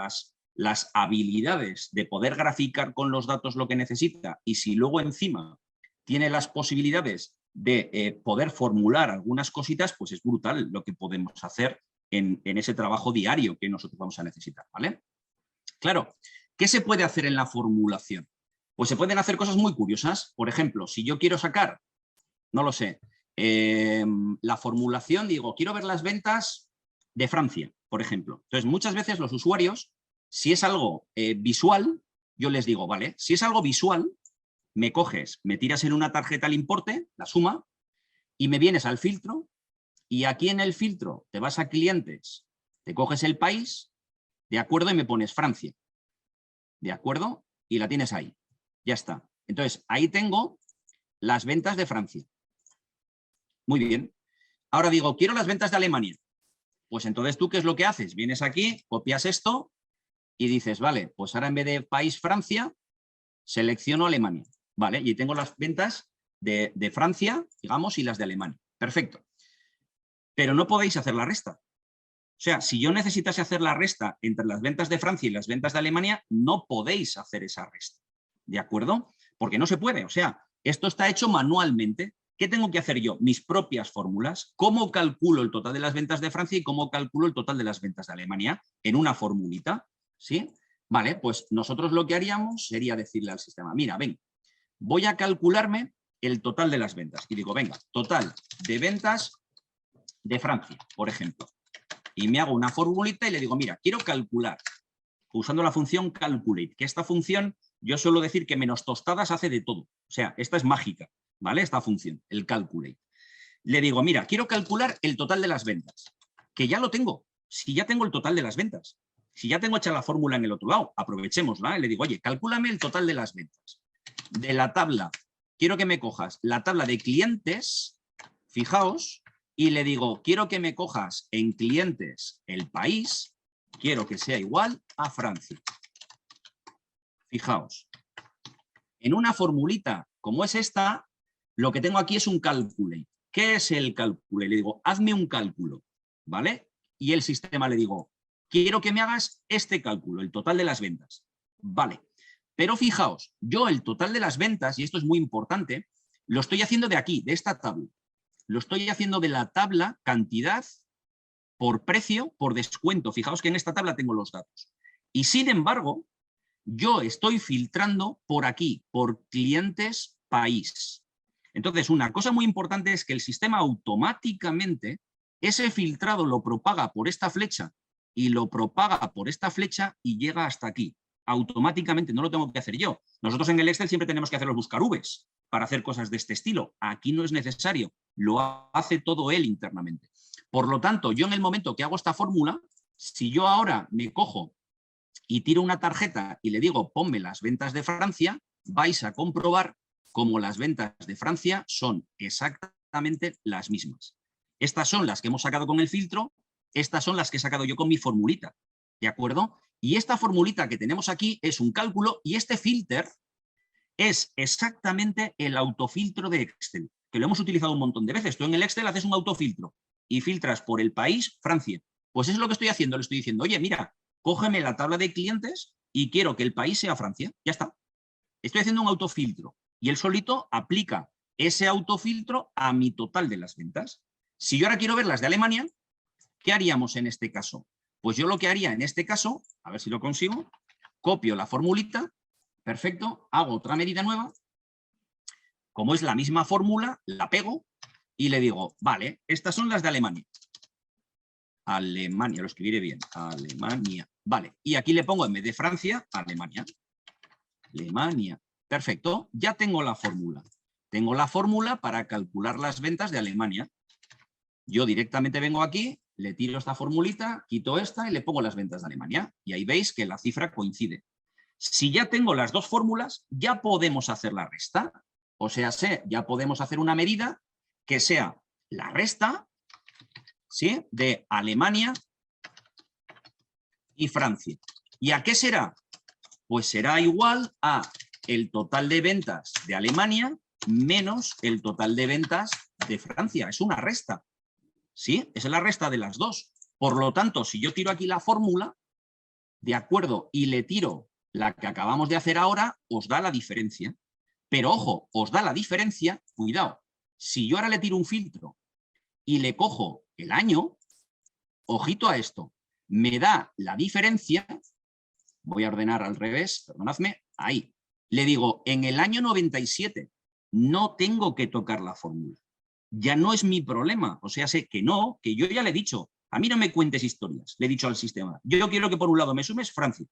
las habilidades de poder graficar con los datos lo que necesita, y si luego encima tiene las posibilidades de poder formular algunas cositas, pues es brutal lo que podemos hacer en ese trabajo diario que nosotros vamos a necesitar, ¿vale? Claro, ¿qué se puede hacer en la formulación? Pues se pueden hacer cosas muy curiosas. Por ejemplo, si yo quiero sacar, no lo sé, la formulación, digo, quiero ver las ventas de Francia, por ejemplo. Entonces, muchas veces los usuarios, si es algo visual, yo les digo, vale, si es algo visual, me coges, me tiras en una tarjeta el importe, la suma, y me vienes al filtro, y aquí en el filtro te vas a clientes, te coges el país, ¿de acuerdo? Y me pones Francia, ¿de acuerdo? Y la tienes ahí, ya está. Entonces, ahí tengo las ventas de Francia. Muy bien. Ahora digo, quiero las ventas de Alemania. Pues entonces, ¿tú qué es lo que haces? Vienes aquí, copias esto y dices, vale, pues ahora en vez de país Francia, selecciono Alemania. Vale, y tengo las ventas de Francia, digamos, y las de Alemania. Perfecto. Pero no podéis hacer la resta. O sea, si yo necesitase hacer la resta entre las ventas de Francia y las ventas de Alemania, no podéis hacer esa resta. ¿De acuerdo? Porque no se puede. O sea, esto está hecho manualmente. ¿Qué tengo que hacer yo? Mis propias fórmulas. ¿Cómo calculo el total de las ventas de Francia y cómo calculo el total de las ventas de Alemania? En una formulita. ¿Sí? Vale, pues nosotros lo que haríamos sería decirle al sistema, mira, ven, voy a calcularme el total de las ventas. Y digo, venga, total de ventas de Francia, por ejemplo. Y me hago una formulita y le digo, mira, quiero calcular, usando la función calculate, que esta función yo suelo decir que menos tostadas hace de todo. O sea, esta es mágica, ¿vale? Esta función, el calculate. Le digo, mira, quiero calcular el total de las ventas, que ya lo tengo, si ya tengo el total de las ventas. Si ya tengo hecha la fórmula en el otro lado, aprovechémosla. Le digo, oye, calcúlame el total de las ventas. De la tabla, quiero que me cojas la tabla de clientes, fijaos, y le digo, quiero que me cojas en clientes el país, quiero que sea igual a Francia. Fijaos, en una formulita como es esta, lo que tengo aquí es un calculate. ¿Qué es el calculate? Le digo, hazme un cálculo, ¿vale? Y el sistema le digo, quiero que me hagas este cálculo, el total de las ventas. Vale, pero fijaos, yo el total de las ventas, y esto es muy importante, lo estoy haciendo de aquí, de esta tabla. Lo estoy haciendo de la tabla cantidad por precio, por descuento. Fijaos que en esta tabla tengo los datos. Y sin embargo, yo estoy filtrando por aquí, por clientes país. Entonces, una cosa muy importante es que el sistema automáticamente, ese filtrado lo propaga por esta flecha y lo propaga por esta flecha y llega hasta aquí. Automáticamente, no lo tengo que hacer yo. Nosotros en el Excel siempre tenemos que hacer los buscarvs para hacer cosas de este estilo. Aquí no es necesario, lo hace todo él internamente. Por lo tanto, yo en el momento que hago esta fórmula, si yo ahora me cojo y tiro una tarjeta y le digo, ponme las ventas de Francia, vais a comprobar cómo las ventas de Francia son exactamente las mismas. Estas son las que hemos sacado con el filtro, estas son las que he sacado yo con mi formulita, ¿de acuerdo? Y esta formulita que tenemos aquí es un cálculo y este filter es exactamente el autofiltro de Excel, que lo hemos utilizado un montón de veces. Tú en el Excel haces un autofiltro y filtras por el país Francia. Pues eso es lo que estoy haciendo. Le estoy diciendo, oye, mira, cógeme la tabla de clientes y quiero que el país sea Francia. Ya está. Estoy haciendo un autofiltro y él solito aplica ese autofiltro a mi total de las ventas. Si yo ahora quiero ver las de Alemania, ¿qué haríamos en este caso? Pues yo lo que haría en este caso, a ver si lo consigo, copio la formulita, perfecto, hago otra medida nueva, como es la misma fórmula, la pego y le digo, vale, estas son las de Alemania. Alemania, lo escribiré bien, Alemania. Vale, y aquí le pongo en vez de Francia, Alemania. Alemania. Perfecto, ya tengo la fórmula. Tengo la fórmula para calcular las ventas de Alemania. Yo directamente vengo aquí, le tiro esta formulita, quito esta y le pongo las ventas de Alemania. Y ahí veis que la cifra coincide. Si ya tengo las dos fórmulas, ya podemos hacer la resta. O sea, ya podemos hacer una medida que sea la resta, ¿sí?, de Alemania y Francia. ¿Y a qué será? Pues será igual a el total de ventas de Alemania menos el total de ventas de Francia. Es una resta. ¿Sí? Es la resta de las dos. Por lo tanto, si yo tiro aquí la fórmula, ¿de acuerdo?, y le tiro la que acabamos de hacer ahora, os da la diferencia. Pero ojo, os da la diferencia, cuidado, si yo ahora le tiro un filtro y le cojo el año, ojito a esto, me da la diferencia, voy a ordenar al revés, perdonadme, ahí, le digo, en el año 97 no tengo que tocar la fórmula. Ya no es mi problema, o sea, sé que no, que yo ya le he dicho, a mí no me cuentes historias, le he dicho al sistema, yo quiero que por un lado me sumes Francia,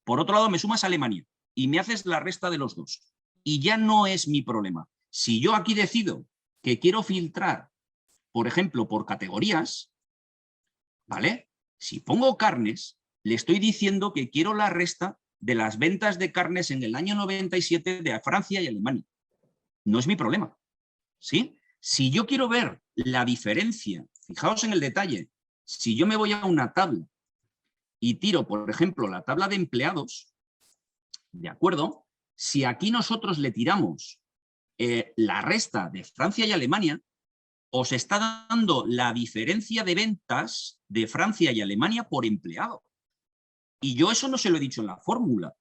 por otro lado me sumas Alemania y me haces la resta de los dos. Y ya no es mi problema. Si yo aquí decido que quiero filtrar, por ejemplo, por categorías, ¿vale? Si pongo carnes, le estoy diciendo que quiero la resta de las ventas de carnes en el año 97 de Francia y Alemania. No es mi problema, ¿sí? Si yo quiero ver la diferencia, fijaos en el detalle, si yo me voy a una tabla y tiro, por ejemplo, la tabla de empleados, ¿de acuerdo? Si aquí nosotros le tiramos la resta de Francia y Alemania, os está dando la diferencia de ventas de Francia y Alemania por empleado. Y yo eso no se lo he dicho en la fórmula,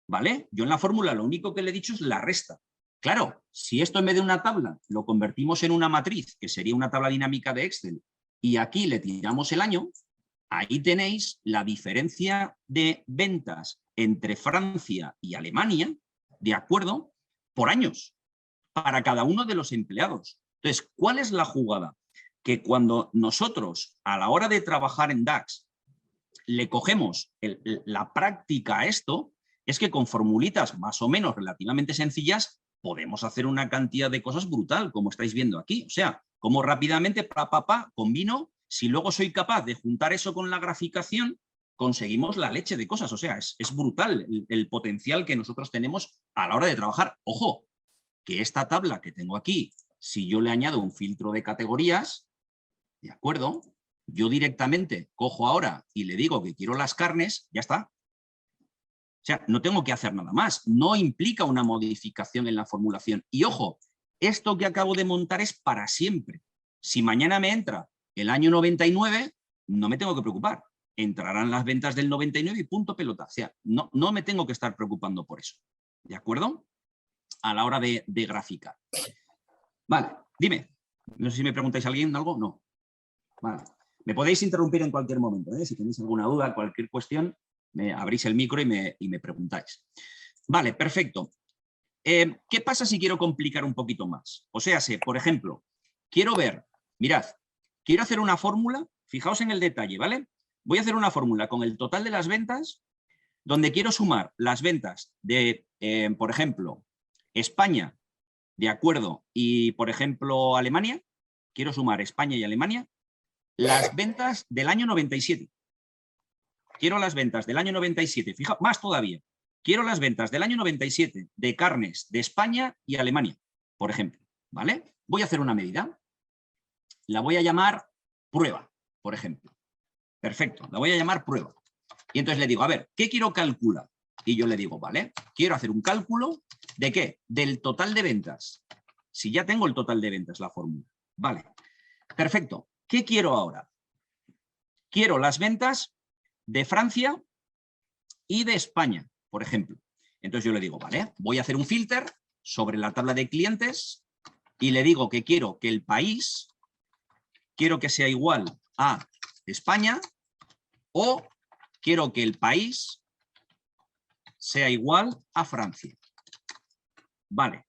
¿vale? Yo en la fórmula lo único que le he dicho es la resta. Claro, si esto en vez de una tabla lo convertimos en una matriz, que sería una tabla dinámica de Excel, y aquí le tiramos el año, ahí tenéis la diferencia de ventas entre Francia y Alemania, ¿de acuerdo?, por años, para cada uno de los empleados. Entonces, ¿cuál es la jugada? Que cuando nosotros, a la hora de trabajar en DAX, le cogemos la práctica a esto, es que con formulitas más o menos relativamente sencillas podemos hacer una cantidad de cosas brutal, como estáis viendo aquí. O sea, como rápidamente, combino, si luego soy capaz de juntar eso con la graficación, conseguimos la leche de cosas. O sea, es brutal el potencial que nosotros tenemos a la hora de trabajar. Ojo, que esta tabla que tengo aquí, si yo le añado un filtro de categorías, ¿de acuerdo?, yo directamente cojo ahora y le digo que quiero las carnes, ya está. O sea, no tengo que hacer nada más. No implica una modificación en la formulación. Y ojo, esto que acabo de montar es para siempre. Si mañana me entra el año 99, no me tengo que preocupar. Entrarán las ventas del 99 y punto pelota. O sea, no me tengo que estar preocupando por eso. ¿De acuerdo? A la hora de graficar. Vale, dime. No sé si me preguntáis a alguien algo. No. Vale. Me podéis interrumpir en cualquier momento, ¿eh? Si tenéis alguna duda, cualquier cuestión, me abrís el micro y me preguntáis. Vale, perfecto. ¿Qué pasa si quiero complicar un poquito más? O sea, por ejemplo, quiero ver, mirad, quiero hacer una fórmula, fijaos en el detalle, ¿vale? Voy a hacer una fórmula con el total de las ventas, donde quiero sumar las ventas de, por ejemplo, España, ¿de acuerdo? Y, por ejemplo, Alemania. Quiero sumar España y Alemania. Las ventas del año 97. Quiero las ventas del año 97. Fijaos, más todavía. Quiero las ventas del año 97 de carnes de España y Alemania, por ejemplo. ¿Vale? Voy a hacer una medida. La voy a llamar prueba, por ejemplo. Perfecto, la voy a llamar prueba. Y entonces le digo, a ver, ¿qué quiero calcular? Y yo le digo, vale, quiero hacer un cálculo ¿de qué? Del total de ventas. Si ya tengo el total de ventas, la fórmula. Vale, perfecto. ¿Qué quiero ahora? Quiero las ventas de Francia y de España, por ejemplo. Entonces yo le digo, vale, voy a hacer un filter sobre la tabla de clientes y le digo que quiero que el país, quiero que sea igual a España o quiero que el país sea igual a Francia. Vale,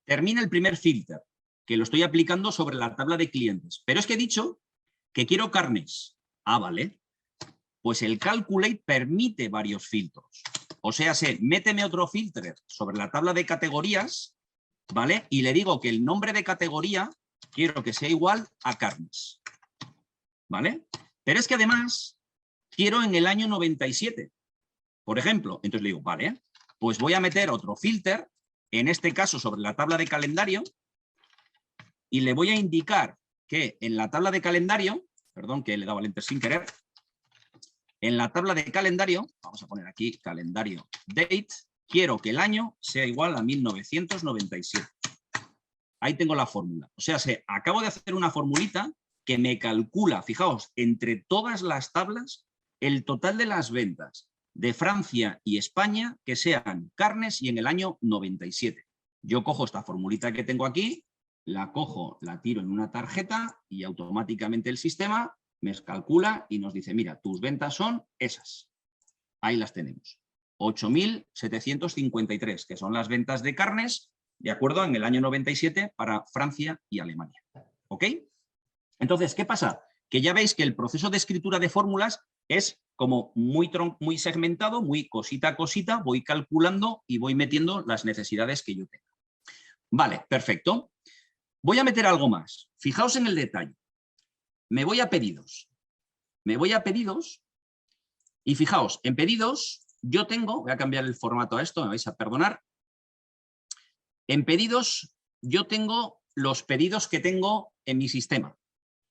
termina el primer filter, que lo estoy aplicando sobre la tabla de clientes. Pero es que he dicho que quiero carnes Ah, vale. Pues el Calculate permite varios filtros. O sea, méteme otro filtro sobre la tabla de categorías, ¿vale? Y le digo que el nombre de categoría quiero que sea igual a carnes, ¿vale? Pero es que además quiero en el año 97, por ejemplo. Entonces le digo, vale, pues voy a meter otro filtro, en este caso sobre la tabla de calendario, y le voy a indicar que en la tabla de calendario, perdón que le he dado al enter sin querer, en la tabla de calendario, vamos a poner aquí calendario date, quiero que el año sea igual a 1997. Ahí tengo la fórmula. O sea, acabo de hacer una formulita que me calcula, fijaos, entre todas las tablas, el total de las ventas de Francia y España que sean carnes y en el año 97. Yo cojo esta formulita que tengo aquí, la cojo, la tiro en una tarjeta y automáticamente el sistema me calcula y nos dice, mira, tus ventas son esas. Ahí las tenemos. 8.753, que son las ventas de carnes, de acuerdo, en el año 97 para Francia y Alemania. ¿Ok? Entonces, ¿qué pasa? Que ya veis que el proceso de escritura de fórmulas es como muy segmentado, muy cosita a cosita, voy calculando y voy metiendo las necesidades que yo tenga. Vale, perfecto. Voy a meter algo más. Fijaos en el detalle. Me voy a pedidos. Me voy a pedidos y fijaos, en pedidos yo tengo, voy a cambiar el formato a esto, me vais a perdonar. En pedidos yo tengo los pedidos que tengo en mi sistema,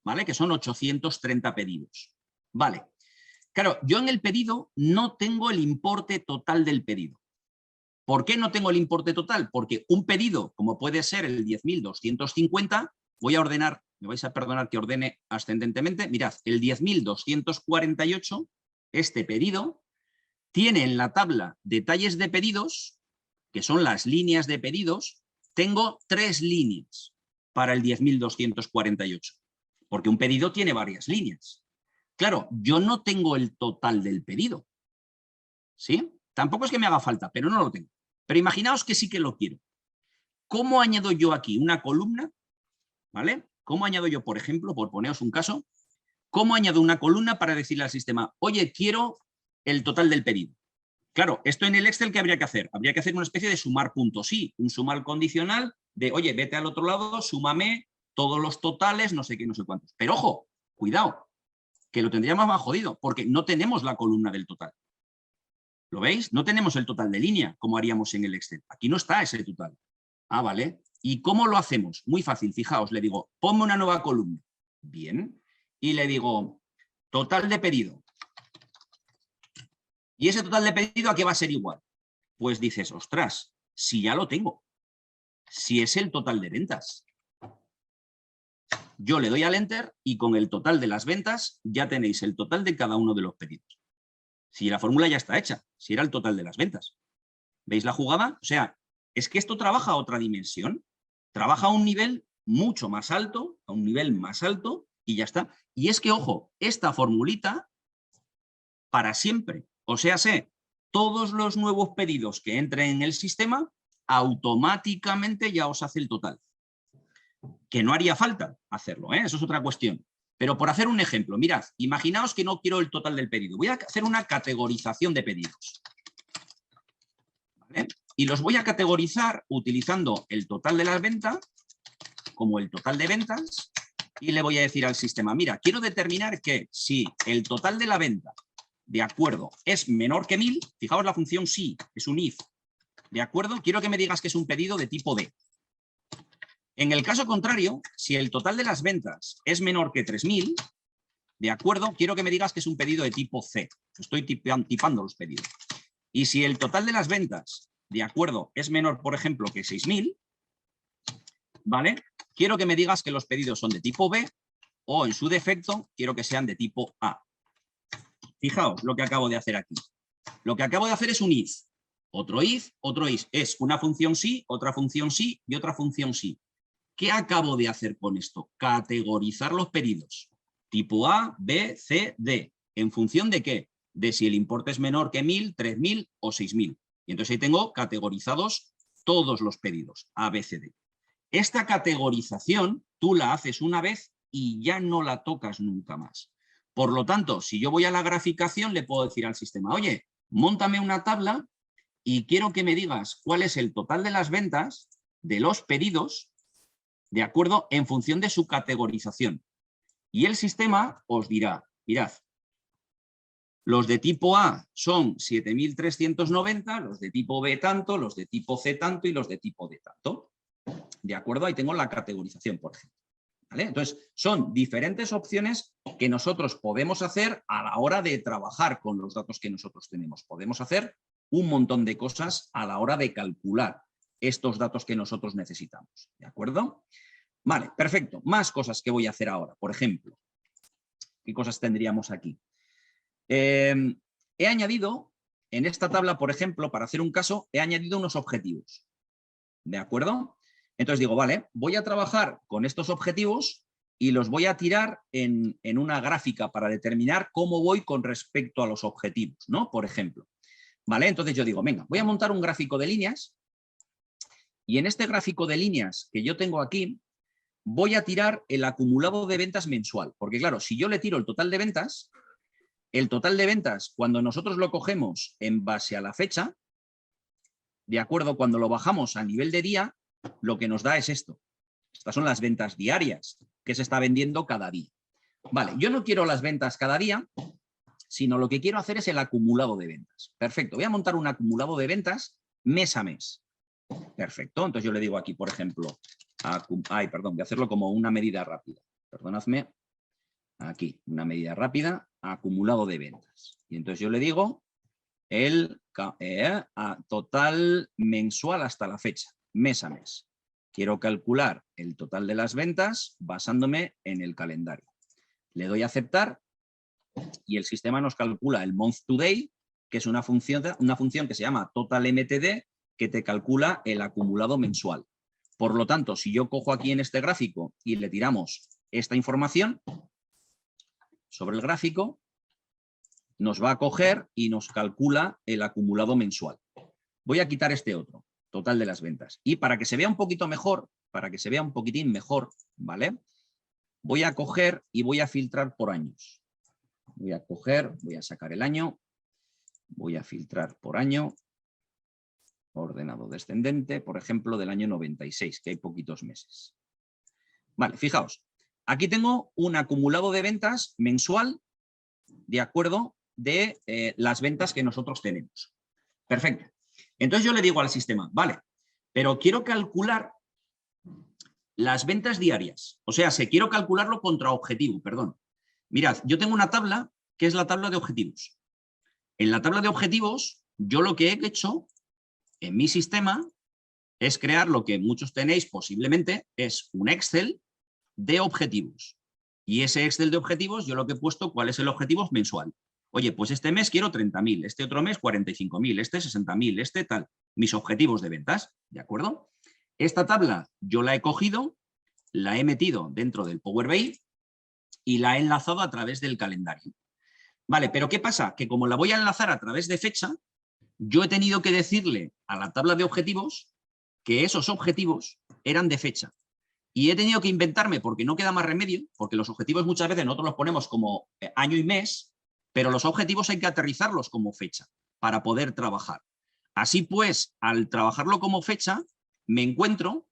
¿vale? Que son 830 pedidos. Vale. Claro, yo en el pedido no tengo el importe total del pedido. ¿Por qué no tengo el importe total? Porque un pedido, como puede ser el 10.250, voy a ordenar, me vais a perdonar que ordene ascendentemente, mirad, el 10.248, este pedido, tiene en la tabla detalles de pedidos, que son las líneas de pedidos, tengo 3 líneas para el 10.248, porque un pedido tiene varias líneas. Claro, yo no tengo el total del pedido, ¿sí? Tampoco es que me haga falta, pero no lo tengo. Pero imaginaos que sí que lo quiero. ¿Cómo añado yo aquí una columna? ¿Vale? ¿Cómo añado yo, por ejemplo, por poneros un caso, cómo añado una columna para decirle al sistema, oye, quiero el total del pedido? Claro, esto en el Excel, ¿qué habría que hacer? Habría que hacer una especie de sumar puntos, sí, un sumar condicional de, oye, vete al otro lado, súmame todos los totales, no sé qué, no sé cuántos. Pero ojo, cuidado, que lo tendríamos más jodido, porque no tenemos la columna del total. ¿Lo veis? No tenemos el total de línea, como haríamos en el Excel. Aquí no está ese total. Ah, vale. ¿Y cómo lo hacemos? Muy fácil, fijaos, le digo, ponme una nueva columna. Bien. Y le digo, total de pedido. ¿Y ese total de pedido a qué va a ser igual? Pues dices, ostras, si ya lo tengo. Si es el total de ventas. Yo le doy al Enter y con el total de las ventas ya tenéis el total de cada uno de los pedidos. Si la fórmula ya está hecha, si era el total de las ventas. ¿Veis la jugada? O sea, es que esto trabaja a otra dimensión. Trabaja a un nivel mucho más alto, a un nivel más alto y ya está. Y es que, ojo, esta formulita para siempre. O sea, todos los nuevos pedidos que entren en el sistema, automáticamente ya os hace el total. Que no haría falta hacerlo, ¿eh? Eso es otra cuestión. Pero por hacer un ejemplo, mirad, imaginaos que no quiero el total del pedido. Voy a hacer una categorización de pedidos. ¿Vale? Y los voy a categorizar utilizando el total de las ventas como el total de ventas y le voy a decir al sistema, mira, quiero determinar que si el total de la venta, de acuerdo, es menor que 1000, fijaos la función si, es un if, de acuerdo, quiero que me digas que es un pedido de tipo D. En el caso contrario, si el total de las ventas es menor que 3000, de acuerdo, quiero que me digas que es un pedido de tipo C. Estoy tipando los pedidos. Y si el total de las ventas, de acuerdo, es menor, por ejemplo, que 6000, ¿vale? Quiero que me digas que los pedidos son de tipo B o, en su defecto, quiero que sean de tipo A. Fijaos lo que acabo de hacer aquí. Lo que acabo de hacer es un if. Otro if, otro if. Es una función sí, otra función sí y otra función sí. ¿Qué acabo de hacer con esto? Categorizar los pedidos. Tipo A, B, C, D. ¿En función de qué? De si el importe es menor que 1000, 3000 o 6000. Y entonces ahí tengo categorizados todos los pedidos, A, B, C, D. Esta categorización tú la haces una vez y ya no la tocas nunca más. Por lo tanto, si yo voy a la graficación, le puedo decir al sistema, oye, móntame una tabla y quiero que me digas cuál es el total de las ventas de los pedidos, ¿de acuerdo?, en función de su categorización. Y el sistema os dirá, mirad, los de tipo A son 7.390, los de tipo B tanto, los de tipo C tanto y los de tipo D tanto. ¿De acuerdo? Ahí tengo la categorización, por ejemplo. ¿Vale? Entonces, son diferentes opciones que nosotros podemos hacer a la hora de trabajar con los datos que nosotros tenemos. Podemos hacer un montón de cosas a la hora de calcular estos datos que nosotros necesitamos. ¿De acuerdo? Vale, perfecto. Más cosas que voy a hacer ahora. Por ejemplo, ¿qué cosas tendríamos aquí? He añadido en esta tabla, por ejemplo, para hacer un caso, he añadido unos objetivos. ¿De acuerdo? Entonces digo, vale, voy a trabajar con estos objetivos y los voy a tirar en una gráfica para determinar cómo voy con respecto a los objetivos, ¿no? Por ejemplo. ¿Vale? Entonces yo digo, venga, voy a montar un gráfico de líneas y en este gráfico de líneas que yo tengo aquí voy a tirar el acumulado de ventas mensual. Porque claro, si yo le tiro el total de ventas, cuando nosotros lo cogemos en base a la fecha, de acuerdo, cuando lo bajamos a nivel de día, lo que nos da es esto. Estas son las ventas diarias que se está vendiendo cada día. Vale, yo no quiero las ventas cada día, sino lo que quiero hacer es el acumulado de ventas. Perfecto, voy a montar un acumulado de ventas mes a mes. Perfecto, entonces yo le digo aquí, por ejemplo, voy a hacerlo como una medida rápida. Perdonadme. Aquí, una medida rápida, acumulado de ventas. Y entonces yo le digo el total mensual hasta la fecha, mes a mes. Quiero calcular el total de las ventas basándome en el calendario. Le doy a aceptar y el sistema nos calcula el month to day, que es una función que se llama total MTD, que te calcula el acumulado mensual. Por lo tanto, si yo cojo aquí en este gráfico y le tiramos esta información sobre el gráfico, nos va a coger y nos calcula el acumulado mensual. Voy a quitar este otro, total de las ventas. Y para que se vea un poquito mejor, para que se vea un poquitín mejor, ¿vale? Voy a coger y voy a filtrar por años. Voy a sacar el año, voy a filtrar por año, ordenado descendente, por ejemplo, del año 96, que hay poquitos meses. Vale, fijaos, aquí tengo un acumulado de ventas mensual, de acuerdo, de las ventas que nosotros tenemos. Perfecto. Entonces yo le digo al sistema, vale, pero quiero calcular las ventas diarias. O sea, quiero calcularlo contra objetivo, perdón. Mirad, yo tengo una tabla que es la tabla de objetivos. En la tabla de objetivos, yo lo que he hecho en mi sistema es crear lo que muchos tenéis posiblemente, es un Excel de objetivos. Y ese Excel de objetivos, yo lo que he puesto, ¿cuál es el objetivo mensual? Oye, pues este mes quiero 30.000, este otro mes 45.000, este 60.000, este tal. Mis objetivos de ventas, ¿de acuerdo? Esta tabla yo la he cogido, la he metido dentro del Power BI y la he enlazado a través del calendario. Vale, pero ¿qué pasa? Que como la voy a enlazar a través de fecha, yo he tenido que decirle a la tabla de objetivos que esos objetivos eran de fecha. Y he tenido que inventarme, porque no queda más remedio, porque los objetivos muchas veces nosotros los ponemos como año y mes, pero los objetivos hay que aterrizarlos como fecha para poder trabajar. Así pues, al trabajarlo como fecha, me encuentro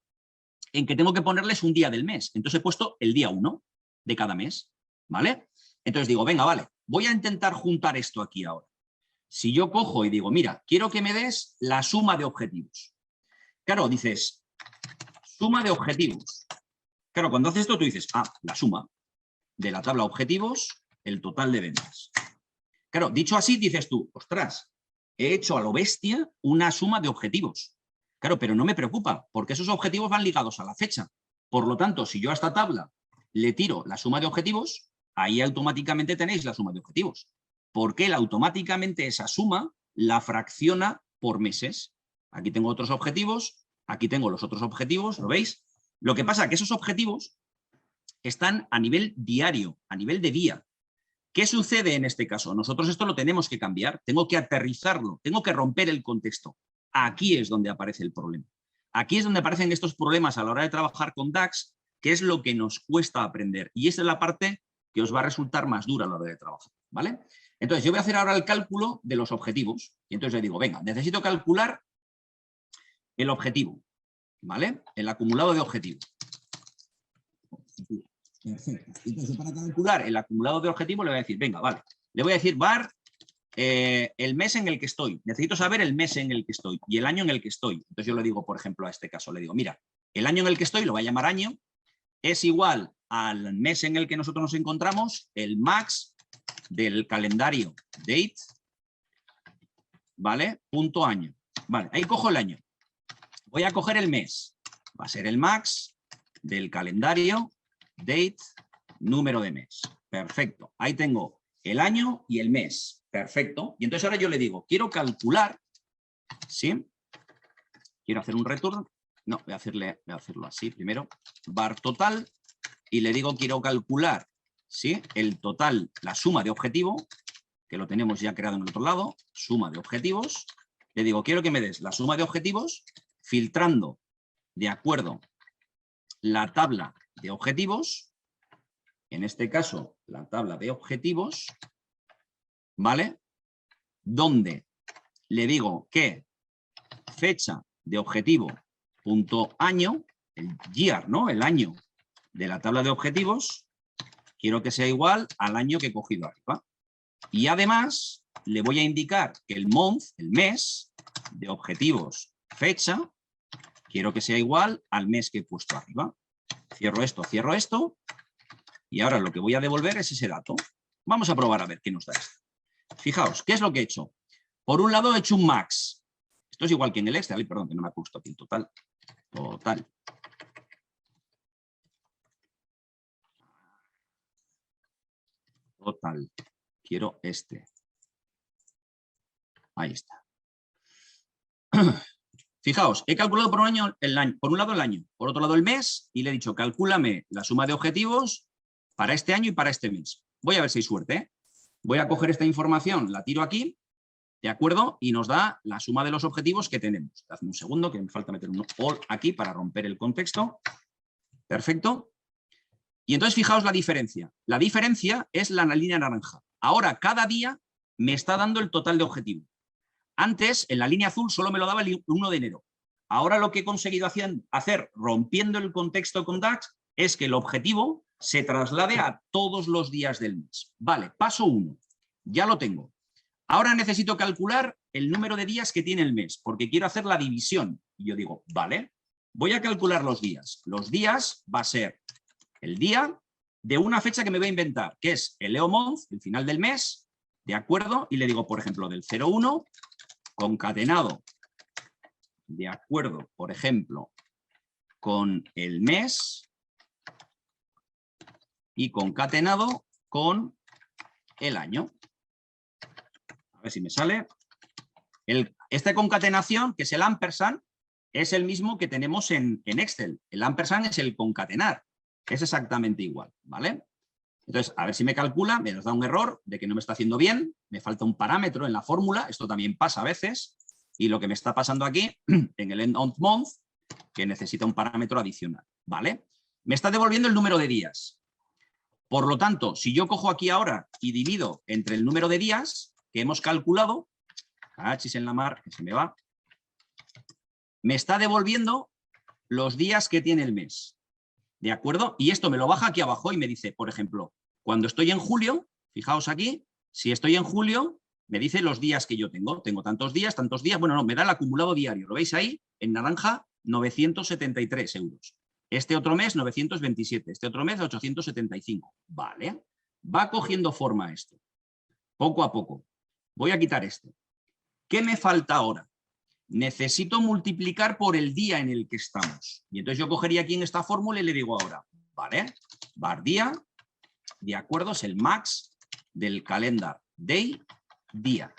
en que tengo que ponerles un día del mes. Entonces he puesto el día 1 de cada mes, ¿vale? Entonces digo, venga, vale, voy a intentar juntar esto aquí ahora. Si yo cojo y digo, mira, quiero que me des la suma de objetivos. Claro, dices, suma de objetivos. Claro, cuando haces esto tú dices, la suma de la tabla objetivos, el total de ventas. Claro, dicho así dices tú, ostras, he hecho a lo bestia una suma de objetivos. Claro, pero no me preocupa, porque esos objetivos van ligados a la fecha. Por lo tanto, si yo a esta tabla le tiro la suma de objetivos, ahí automáticamente tenéis la suma de objetivos. Porque él automáticamente esa suma la fracciona por meses. Aquí tengo otros objetivos, aquí tengo los otros objetivos, ¿lo veis? Lo que pasa es que esos objetivos están a nivel diario, a nivel de día. ¿Qué sucede en este caso? Nosotros esto lo tenemos que cambiar, tengo que aterrizarlo, tengo que romper el contexto. Aquí es donde aparece el problema. Aquí es donde aparecen estos problemas a la hora de trabajar con DAX, que es lo que nos cuesta aprender. Y esa es la parte que os va a resultar más dura a la hora de trabajar, ¿vale? Entonces, yo voy a hacer ahora el cálculo de los objetivos. Y entonces le digo, venga, necesito calcular el objetivo, ¿vale? El acumulado de objetivos. Perfecto. Entonces, para calcular el acumulado de objetivos, le voy a decir, venga, vale. Le voy a decir, var, el mes en el que estoy. Necesito saber el mes en el que estoy y el año en el que estoy. Entonces, yo le digo, por ejemplo, a este caso, le digo, mira, el año en el que estoy, lo voy a llamar año, es igual al mes en el que nosotros nos encontramos, el max del calendario date, ¿vale? Punto año. Vale, ahí cojo el año. Voy a coger el mes. Va a ser el max del calendario date número de mes. Perfecto. Ahí tengo el año y el mes. Perfecto. Y entonces ahora yo le digo, quiero calcular, ¿sí? Quiero hacer un return. No, voy a hacerlo así primero. Var total. Y le digo, quiero calcular, ¿sí? El total, la suma de objetivo, que lo tenemos ya creado en el otro lado, suma de objetivos. Le digo, quiero que me des la suma de objetivos filtrando de acuerdo la tabla de objetivos, en este caso la tabla de objetivos, ¿vale? Donde le digo que fecha de objetivo punto año, el year, ¿no? El año de la tabla de objetivos, quiero que sea igual al año que he cogido arriba. Y además le voy a indicar que el month, el mes de objetivos fecha, quiero que sea igual al mes que he puesto arriba. Cierro esto, y ahora lo que voy a devolver es ese dato. Vamos a probar a ver qué nos da esto. Fijaos, ¿qué es lo que he hecho? Por un lado he hecho un max. Esto es igual que en el Excel, perdón, que no me ha puesto aquí el total. Total. Total. Quiero este. Ahí está. Fijaos, he calculado por un año el año, por un lado el año, por otro lado el mes, y le he dicho, calcúlame la suma de objetivos para este año y para este mes. Voy a ver si hay suerte, ¿eh? Voy a coger esta información, la tiro aquí, ¿de acuerdo? Y nos da la suma de los objetivos que tenemos. Hazme un segundo, que me falta meter un all aquí para romper el contexto. Perfecto. Y entonces fijaos la diferencia. La diferencia es la línea naranja. Ahora, cada día me está dando el total de objetivos. Antes, en la línea azul, solo me lo daba el 1 de enero. Ahora lo que he conseguido hacer, rompiendo el contexto con DAX, es que el objetivo se traslade a todos los días del mes. Vale, paso 1. Ya lo tengo. Ahora necesito calcular el número de días que tiene el mes, porque quiero hacer la división. Y yo digo, vale, voy a calcular los días. Los días va a ser el día de una fecha que me voy a inventar, que es el EO month, el final del mes, ¿de acuerdo? Y le digo, por ejemplo, del 01, concatenado, de acuerdo, por ejemplo, con el mes y concatenado con el año. A ver si me sale. Esta concatenación, que es el ampersand, es el mismo que tenemos en Excel. El ampersand es el concatenar. Es exactamente igual, ¿vale? Entonces, a ver si me calcula, me nos da un error de que no me está haciendo bien, me falta un parámetro en la fórmula, esto también pasa a veces, y lo que me está pasando aquí, en el end of month, que necesita un parámetro adicional, ¿vale? Me está devolviendo el número de días. Por lo tanto, si yo cojo aquí ahora y divido entre el número de días que hemos calculado, cachis en la mar, que se me va, me está devolviendo los días que tiene el mes. ¿De acuerdo? Y esto me lo baja aquí abajo y me dice, por ejemplo, cuando estoy en julio, fijaos aquí, si estoy en julio, me dice los días que yo tengo. Tengo tantos días, bueno, no, me da el acumulado diario. ¿Lo veis ahí? En naranja, 973 euros. Este otro mes, 927. Este otro mes, 875. Vale. Va cogiendo forma esto. Poco a poco. Voy a quitar esto. ¿Qué me falta ahora? Necesito multiplicar por el día en el que estamos. Y entonces yo cogería aquí en esta fórmula y le digo ahora, ¿vale? Var día, de acuerdo, es el max del calendar day, día.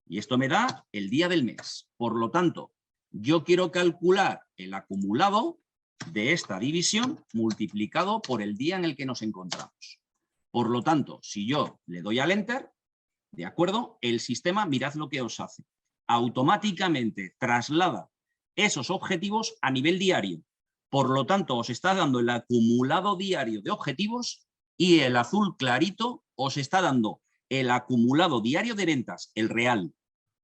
Y esto me da el día del mes. Por lo tanto, yo quiero calcular el acumulado de esta división multiplicado por el día en el que nos encontramos. Por lo tanto, si yo le doy al enter, ¿de acuerdo? El sistema, mirad lo que os hace. Automáticamente traslada esos objetivos a nivel diario. Por lo tanto, os está dando el acumulado diario de objetivos y el azul clarito os está dando el acumulado diario de ventas, el real.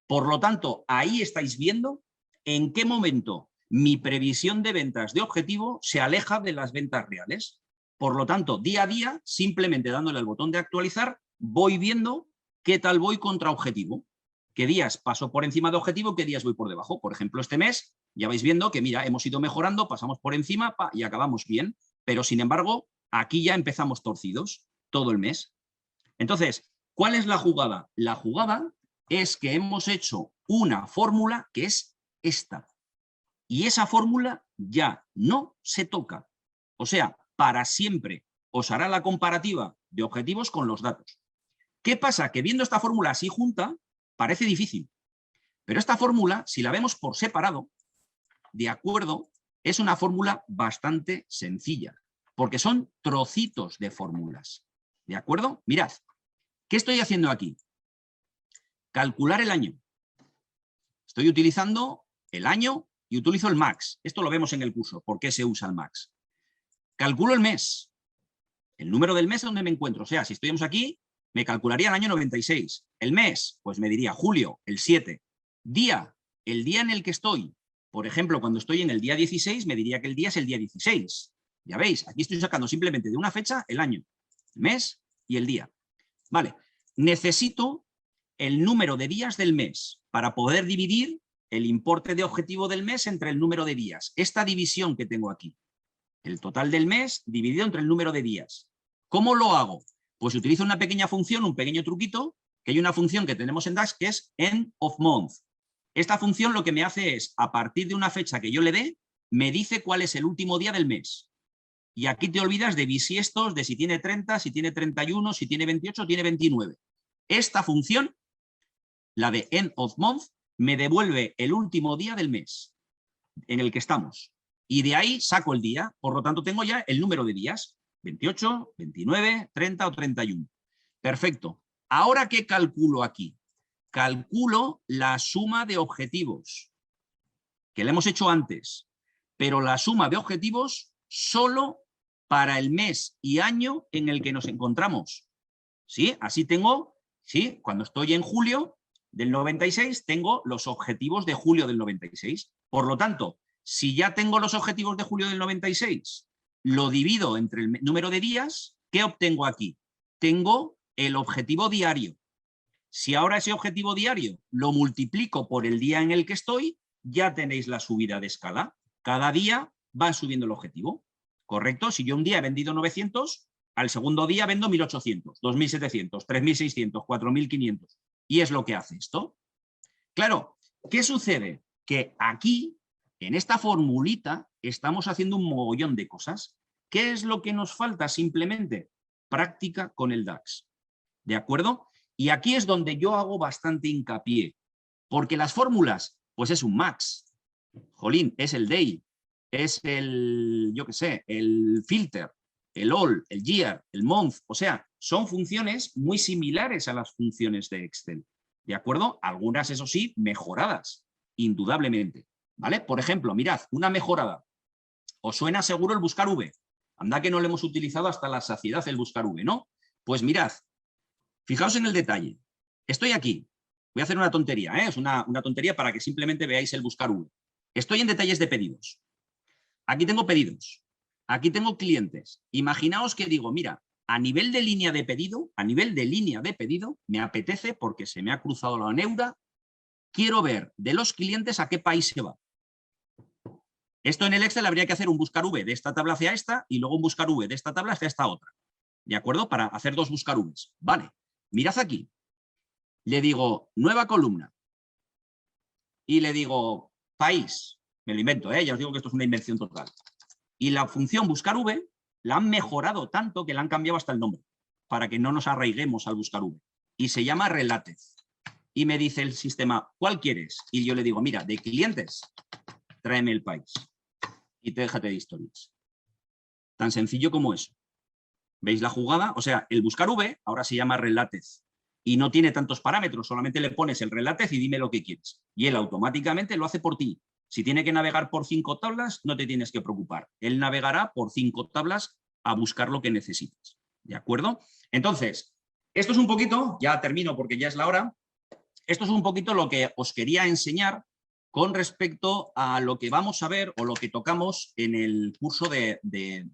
Por lo tanto, ahí estáis viendo en qué momento mi previsión de ventas de objetivo se aleja de las ventas reales. Por lo tanto, día a día, simplemente dándole al botón de actualizar, voy viendo qué tal voy contra objetivo. ¿Qué días paso por encima de objetivo? ¿Qué días voy por debajo? Por ejemplo, este mes ya vais viendo que, mira, hemos ido mejorando, pasamos por encima y acabamos bien. Pero, sin embargo, aquí ya empezamos torcidos todo el mes. Entonces, ¿cuál es la jugada? La jugada es que hemos hecho una fórmula que es esta. Y esa fórmula ya no se toca. O sea, para siempre os hará la comparativa de objetivos con los datos. ¿Qué pasa? Que viendo esta fórmula así junta, parece difícil. Pero esta fórmula, si la vemos por separado, de acuerdo, es una fórmula bastante sencilla, porque son trocitos de fórmulas. ¿De acuerdo? Mirad, ¿qué estoy haciendo aquí? Calcular el año. Estoy utilizando el año y utilizo el max. Esto lo vemos en el curso, ¿por qué se usa el max? Calculo el mes, el número del mes donde me encuentro. O sea, si estuviéramos aquí, me calcularía el año 96. El mes, pues me diría julio, el 7. Día, el día en el que estoy. Por ejemplo, cuando estoy en el día 16, me diría que el día es el día 16. Ya veis, aquí estoy sacando simplemente de una fecha el año, el mes y el día. Vale, necesito el número de días del mes para poder dividir el importe de objetivo del mes entre el número de días. Esta división que tengo aquí. El total del mes dividido entre el número de días. ¿Cómo lo hago? Pues utilizo una pequeña función, un pequeño truquito, que hay una función que tenemos en DAX que es end of month. Esta función lo que me hace es, a partir de una fecha que yo le dé, me dice cuál es el último día del mes. Y aquí te olvidas de bisiestos, de si tiene 30, si tiene 31, si tiene 28, tiene 29. Esta función, la de end of month, me devuelve el último día del mes en el que estamos. Y de ahí saco el día, por lo tanto tengo ya el número de días, 28, 29, 30 o 31. Perfecto. ¿Ahora qué calculo aquí? Calculo la suma de objetivos, que la hemos hecho antes, pero la suma de objetivos solo para el mes y año en el que nos encontramos. ¿Sí? Así tengo, ¿sí? Cuando estoy en julio del 96, tengo los objetivos de julio del 96. Por lo tanto, si ya tengo los objetivos de julio del 96, lo divido entre el número de días, ¿qué obtengo aquí? Tengo el objetivo diario. Si ahora ese objetivo diario lo multiplico por el día en el que estoy, ya tenéis la subida de escala. Cada día va subiendo el objetivo, ¿correcto? Si yo un día he vendido 900, al segundo día vendo 1800, 2700, 3600, 4500. Y es lo que hace esto. Claro, ¿qué sucede? Que aquí, en esta formulita, estamos haciendo un mogollón de cosas. ¿Qué es lo que nos falta? Simplemente práctica con el DAX. ¿De acuerdo? Y aquí es donde yo hago bastante hincapié, porque las fórmulas, pues es un max, jolín, es el day, es el, yo qué sé, el filter, el all, el year, el month, o sea, son funciones muy similares a las funciones de Excel, ¿de acuerdo? Algunas, eso sí, mejoradas, indudablemente, ¿vale? Por ejemplo, mirad, una mejorada, ¿os suena seguro el buscar V? Anda que no lo hemos utilizado hasta la saciedad el buscar V, ¿no? Pues mirad, fijaos en el detalle. Estoy aquí. Voy a hacer una tontería, ¿eh? Es una tontería para que simplemente veáis el buscar V. Estoy en detalles de pedidos. Aquí tengo pedidos. Aquí tengo clientes. Imaginaos que digo, mira, a nivel de línea de pedido, me apetece, porque se me ha cruzado la neura, quiero ver de los clientes a qué país se va. Esto en el Excel habría que hacer un buscar V de esta tabla hacia esta y luego un buscar V de esta tabla hacia esta otra. ¿De acuerdo? Para hacer dos buscar Vs. Vale. Mirad aquí. Le digo nueva columna. Y le digo país. Me lo invento, ¿eh? Ya os digo que esto es una invención total. Y la función buscar V la han mejorado tanto que le han cambiado hasta el nombre, para que no nos arraiguemos al buscar V. Y se llama Relate. Y me dice el sistema, ¿cuál quieres? Y yo le digo, mira, de clientes, tráeme el país. Y déjate de historias. Tan sencillo como eso. ¿Veis la jugada? O sea, el buscar V ahora se llama Relatez y no tiene tantos parámetros, solamente le pones el Relatez y dime lo que quieres. Y él automáticamente lo hace por ti. Si tiene que navegar por 5 tablas, no te tienes que preocupar. Él navegará por 5 tablas a buscar lo que necesitas. ¿De acuerdo? Entonces, esto es un poquito, ya termino porque ya es la hora, esto es un poquito lo que os quería enseñar con respecto a lo que vamos a ver o lo que tocamos en el curso de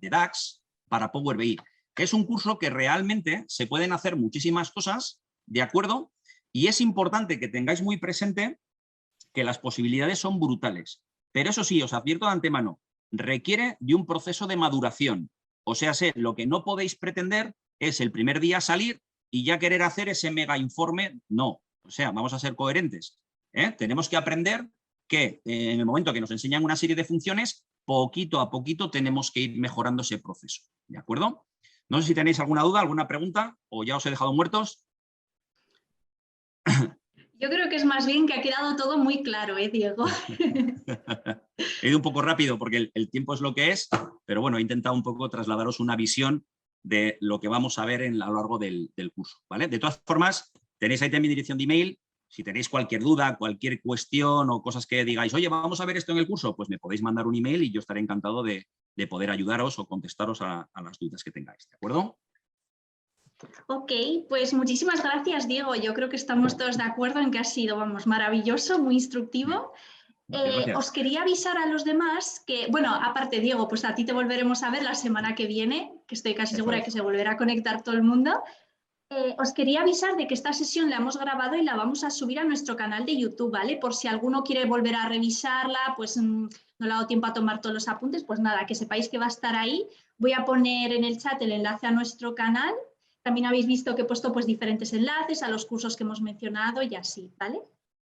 DAX para Power BI. Es un curso que realmente se pueden hacer muchísimas cosas, ¿de acuerdo? Y es importante que tengáis muy presente que las posibilidades son brutales. Pero eso sí, os advierto de antemano, requiere de un proceso de maduración. O sea, lo que no podéis pretender es el primer día salir y ya querer hacer ese mega informe. No, o sea, vamos a ser coherentes. Tenemos que aprender que en el momento que nos enseñan una serie de funciones, poquito a poquito tenemos que ir mejorando ese proceso. ¿De acuerdo? No sé si tenéis alguna duda, alguna pregunta o ya os he dejado muertos. Yo creo que es más bien que ha quedado todo muy claro, Diego. He ido un poco rápido porque el tiempo es lo que es, pero bueno, he intentado un poco trasladaros una visión de lo que vamos a ver a lo largo del curso, ¿vale? De todas formas, tenéis ahí también mi dirección de email. Si tenéis cualquier duda, cualquier cuestión o cosas que digáis, oye, vamos a ver esto en el curso, pues me podéis mandar un email y yo estaré encantado de poder ayudaros o contestaros a las dudas que tengáis, ¿de acuerdo? Ok, pues muchísimas gracias, Diego. Yo creo que estamos todos de acuerdo en que ha sido, vamos, maravilloso, muy instructivo. Os quería avisar a los demás que, bueno, aparte, Diego, pues a ti te volveremos a ver la semana que viene, que estoy casi segura que se volverá a conectar todo el mundo. Os quería avisar de que esta sesión la hemos grabado y la vamos a subir a nuestro canal de YouTube, ¿vale? Por si alguno quiere volver a revisarla, pues no le ha dado tiempo a tomar todos los apuntes, pues nada, que sepáis que va a estar ahí. Voy a poner en el chat el enlace a nuestro canal. También habéis visto que he puesto pues diferentes enlaces a los cursos que hemos mencionado y así, ¿vale?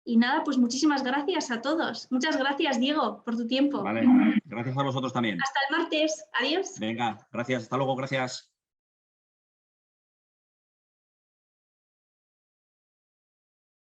Y nada, pues muchísimas gracias a todos. Muchas gracias, Diego, por tu tiempo. Vale, gracias a vosotros también. Hasta el martes. Adiós. Venga, gracias. Hasta luego, gracias.